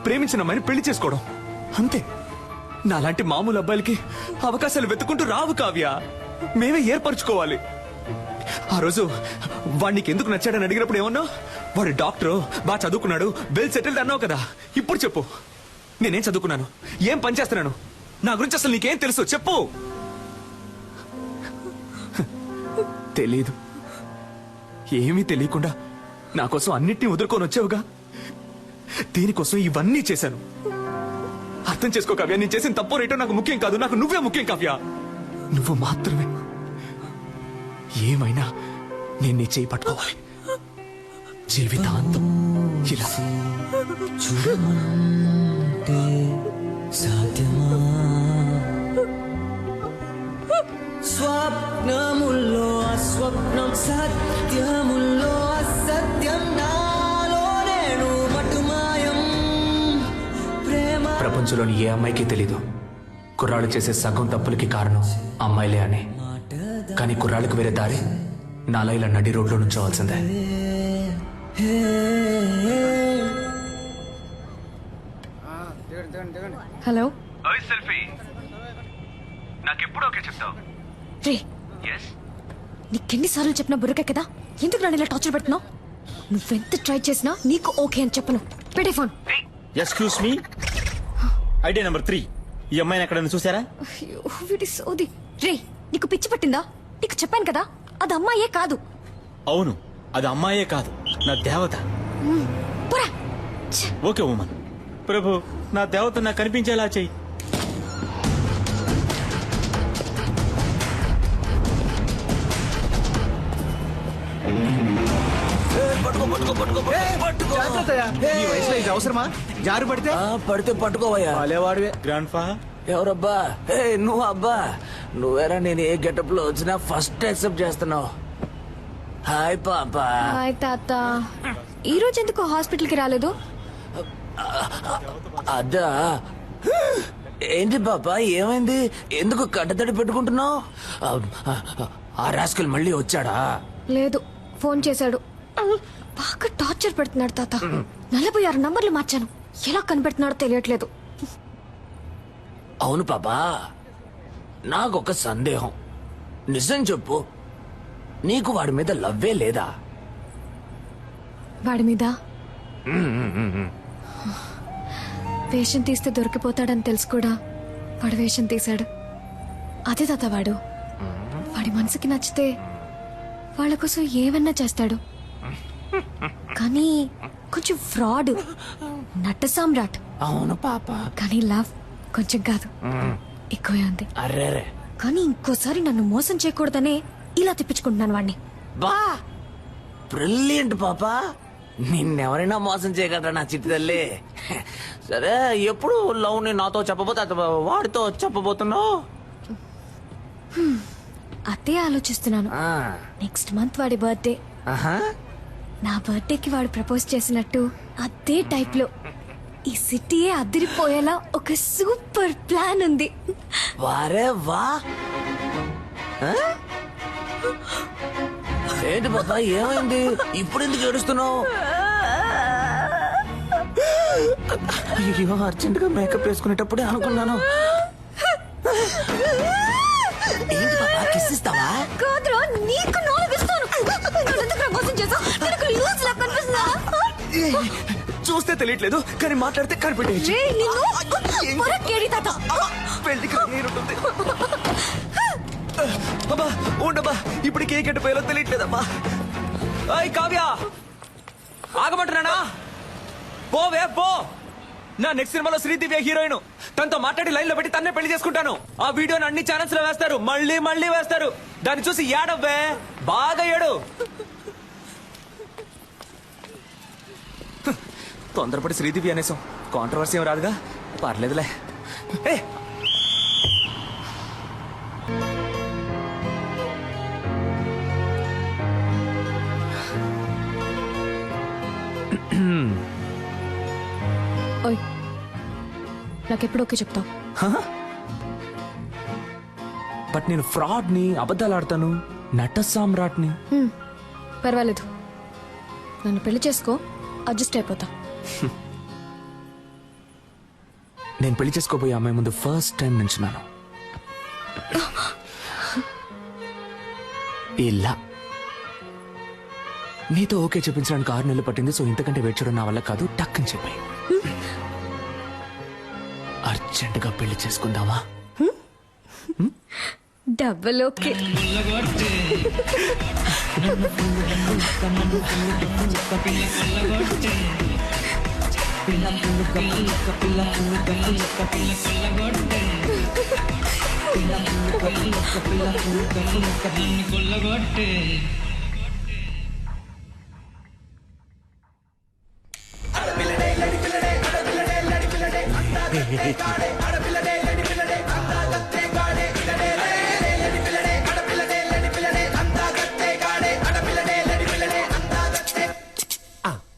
ప్రేమించిన అమ్మాయిని పెళ్లి చేసుకోవడం, అంతే. నాలాంటి మామూలు అబ్బాయిలకి అవకాశాలు వెతుకుంటూ రావు కావ్య, మేమే ఏర్పరచుకోవాలి. ఆ రోజు వాడికి ఎందుకు నచ్చాడని అడిగినప్పుడు ఏమన్నా, వాడు డాక్టరు, బాగా చదువుకున్నాడు, వెల్ సెటిల్డ్ అన్నావు కదా. ఇప్పుడు చెప్పు, నేనేం చదువుకున్నాను, ఏం పని చేస్తున్నాను, నా గురించి అసలు నీకేం తెలుసు చెప్పు. తెలీదు. ఏమీ తెలియకుండా నా కోసం అన్నిటినీ వదులుకొని వచ్చావుగా. దీనికోసం ఇవన్నీ చేశాను. అర్థం చేసుకో కావ్య, నేను చేసిన తప్పు రేటో నాకు ముఖ్యం కాదు, నాకు నువ్వే ముఖ్యం కావ్య. నువ్వు మాత్రమే. ఏమైనా నేను నీ చేయి పట్టుకోవాలి జీవితాంతం. ఇలా చూడమంటే సాధ్యమా? స్వప్నముల్లో అస్వప్నం, సత్యముల్లో అసత్యం, నాలో నేను మటుమాయం. ప్రేమ ప్రపంచంలోని ఏ అమ్మాయికి తెలీదు కుర్రాళ్ళు చేసే సగం తప్పులకి కారణం అమ్మాయిలే అని. కానీ కుర్రాళ్ళకి వేరే దారి నాలా ఇలా నడి రోడ్లో నుంచోవాల్సిందే. హలో, నాకెప్పుడు ఓకే చెప్తావు? రే, నీకెన్నిసార్లు చెప్పినా బుర్రకే కదా, ఎందుకు నన్ను ఇలా టార్చర్ పెడుతున్నావు? నువ్వెంత ట్రై చేసినా నీకు ఓకే అని చెప్పను. పెట్టే phone. Excuse me, idea number 3. ఈ అమ్మాయిని ఎక్కడైనా చూసారా? అయ్యో, వీడి సోది. రే, నీకు పిచ్చి పట్టిందా? నీకు చెప్పాను కదా అది అమ్మాయే కాదు. అవును, అది అమ్మాయే కాదు, నా దేవత. పోరా. Okay woman. ప్రభు, నా దేవత నాకు కనిపించేలా చెయ్యి. ఈ వయసులో ఇది అవసరమా? జారు పడితే పడితే పట్టుకోవయ్యా. అలేవాడివే గ్రాండ్ ఫా. ఎవరబ్బా? నువ్వు అబ్బా, నువ్వేరా నేను ఏ గెటప్ లో వచ్చినా ఫస్ట్ యాక్సెప్ట్ చేస్తున్నావు. హాయ్ పాపా. హాయ్ తాత. ఈ రోజు ఎందుకు హాస్పిటల్ కి రాలేదు? అదా, ఏంటి పాపా ఏమైంది? ఎందుకు కట్టతడి పెట్టుకుంటున్నావు? ఆ రాస్కల్ మళ్ళీ వచ్చాడా? లేదు, ఫోన్ చేశాడు. బాగా టార్చర్ పెడుతున్నాడు తాత. 46 నంబర్లు మార్చాను, ఎలా కనిపెడుతున్నాడో తెలియట్లేదు. అవును పాపా, నాకొక సందేహం. నిజం చెప్పు, నీకు వాడి మీద లవ్వే లేదా? వాడి మీద వేషం తీస్తే దొరికిపోతాడని తెలుసు కూడా వాడు వేషం తీశాడు. అదే తాత వాడు. వాడి మనసుకి నచ్చితే వాళ్ళ కోసం ఏమన్నా చేస్తాడు. కానీ కొంచెం ఫ్రాడ్, నట్ట సామ్రాట్. అవును పాప. కానీ లవ్ కొంచెం కాదు, ఎక్కువే ఉంది. అర్రే, కానీ ఇంకోసారి నన్ను మోసం చేయకూడదనే ఇలా తిప్పించుకుంటున్నాను వాడిని. బా బ్రిలియంట్ పాపా. నిన్నెవరైనా మోసం చేయగలరా నా చిట్టి తల్లి? సరే, ఎప్పుడు లవ్ ని నాతో చెప్పబోతే వాడితో చెప్పబోతున్నావు? అదే ఆలోచిస్తున్నాను. నెక్స్ట్ మంత్ వాడి బర్త్డే. నా బర్త్డేకి వాడు ప్రపోజ్ చేసినట్టు అదే టైప్ లో ఈ సిటీయే అదిరిపోయేలా ఒక సూపర్ ప్లాన్ ఉంది. వారే వా. ఏంటి బాబా ఏమైంది? ఇప్పుడు ఎందుకు ఏడుస్తున్నావు? అయ్యో, అర్జెంట్ గా మేకప్ వేసుకునేటప్పుడే అనుకున్నాను. ఏంటి బాబా, కిస్ ఇస్తావా? కాదురా, నీకు నాలుగిస్తాను. మోసం చేసావు, నీకు లూజ్ లా కనిపిస్తుందా? చూస్తే తెలియట్లేదు, కానీ మాట్లాడితే కనిపెట్టేయచ్చు. పెళ్లికి నేనుంటుంది. అబ్బా ఉండబ్బా, ఇప్పుడు కేక్ ఎట్టిపోయాలో తెలియట్లేదమ్మా. అయ్ కావ్య, ఆగమంటున్నానా? పోవే పో. నా నెక్స్ట్ సినిమాలో శ్రీదివ్య హీరోయిన్. తనతో మాట్లాడి లైన్ లో పెట్టి తన్నే పెళ్లి చేసుకుంటాను. ఆ వీడియోని అన్ని ఛానల్స్ లో వేస్తారు, మళ్ళీ మళ్ళీ వేస్తారు. దాన్ని చూసి ఏడవ్వే, బాగా ఏడు. తొందరపడి శ్రీదివ్య అనేసాం, కాంట్రవర్సీ ఏం రాదుగా, పర్లేదులే. ఓయ్, నాకెప్పుడు ఓకే చెప్తావు? బట్ నేను ఫ్రాడ్ ని, అబద్ధాలు ఆడతాను, నట సామ్రాట్ని. పర్వాలేదు, నన్ను పెళ్లి చేసుకో, అడ్జస్ట్ అయిపోతా. నేను పెళ్లి చేసుకోబోయే అమ్మాయి ముందు ఫస్ట్ టైం నించున్నాను ఇలా. నీతో ఓకే చెప్పించడానికి 6 నెలలు పట్టింది. సో ఇంతకంటే వెయిట్ చేయడం నా వల్ల కాదు, టక్ అని చెప్పాయి. అర్జెంటుగా పెళ్లి చేసుకుందామా? Double okay.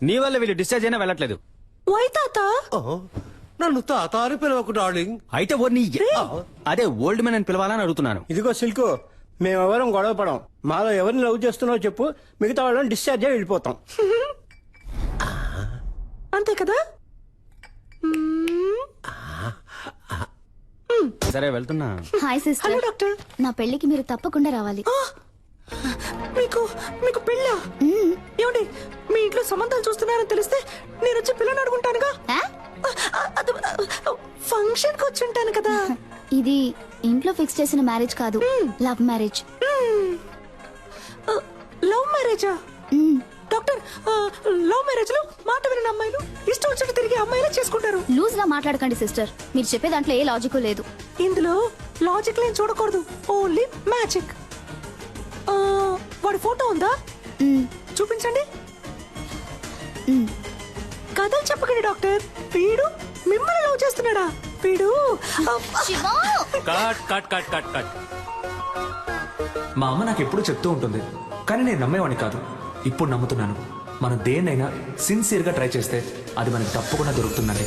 నీ వల్ల వీళ్ళు డిశ్చార్జ్ అయినా వెళ్ళట్లేదు. వై తాత? నన్ను తాత అని పిలవకు డార్లింగ్. అయితే అదే ఓల్డ్ మ్యాన్ అని పిలవాలని అడుగుతున్నాను. ఇదిగో సిల్కు, మేమెవరం గొడవ పడం. మాలో ఎవరిని లవ్ చేస్తున్నావో చెప్పు, మిగతా వాళ్ళని డిశ్చార్జ్ అయ్యి వెళ్ళిపోతాం. అంతే కదా? సరే వెళ్తున్నా. Hi sister. Hello doctor. నా పెళ్లికి మీరు తప్పకుండా రావాలి. మీకు పెళ్ళా? ఏమండి, మీ ఇంట్లో సంబంధాలు చూస్తున్నారని తెలిస్తే నేను వచ్చి పిల్లని అడుగుంటానుగా. ఫంక్షన్ కి వచ్చి ఉంటాను కదా. ఇది ఇంట్లో ఫిక్స్ చేసిన మ్యారేజ్ కాదు, లవ్ మ్యారేజ్. మ్యారేజా డాక్టర్ లవ్ మ్యారేజ్ లో మాట వినని అమ్మాయిలు ఇష్టం వచ్చినట్టు తిరిగి అమ్మాయిలు చేసుకుంటారు. లూజ్ గా మాట్లాడకండి సిస్టర్. మీరు చెప్పే దాంట్లో ఏ లాజిక్ లేదు. ఇందులో లాజిక్ లేని చూడకూడదు, ఓన్లీ మ్యాజిక్. వాడి ఫోటో ఉందా? చూపించండి. కథలు చెప్పకండి డాక్టర్. వీడు మిమ్మల్ని లవ్ చేస్తున్నాడా? వీడు cut cut cut cut cut. మా అమ్మ నాకు ఎప్పుడు చెప్తూ ఉంటుంది, కానీ నేను నమ్మేవాడిని కాదు. ఇప్పుడు నమ్ముతున్నాను. మనం దేన్నైనా సిన్సియర్ గా ట్రై చేస్తే అది మనకి తప్పకుండా దొరుకుతుందండి.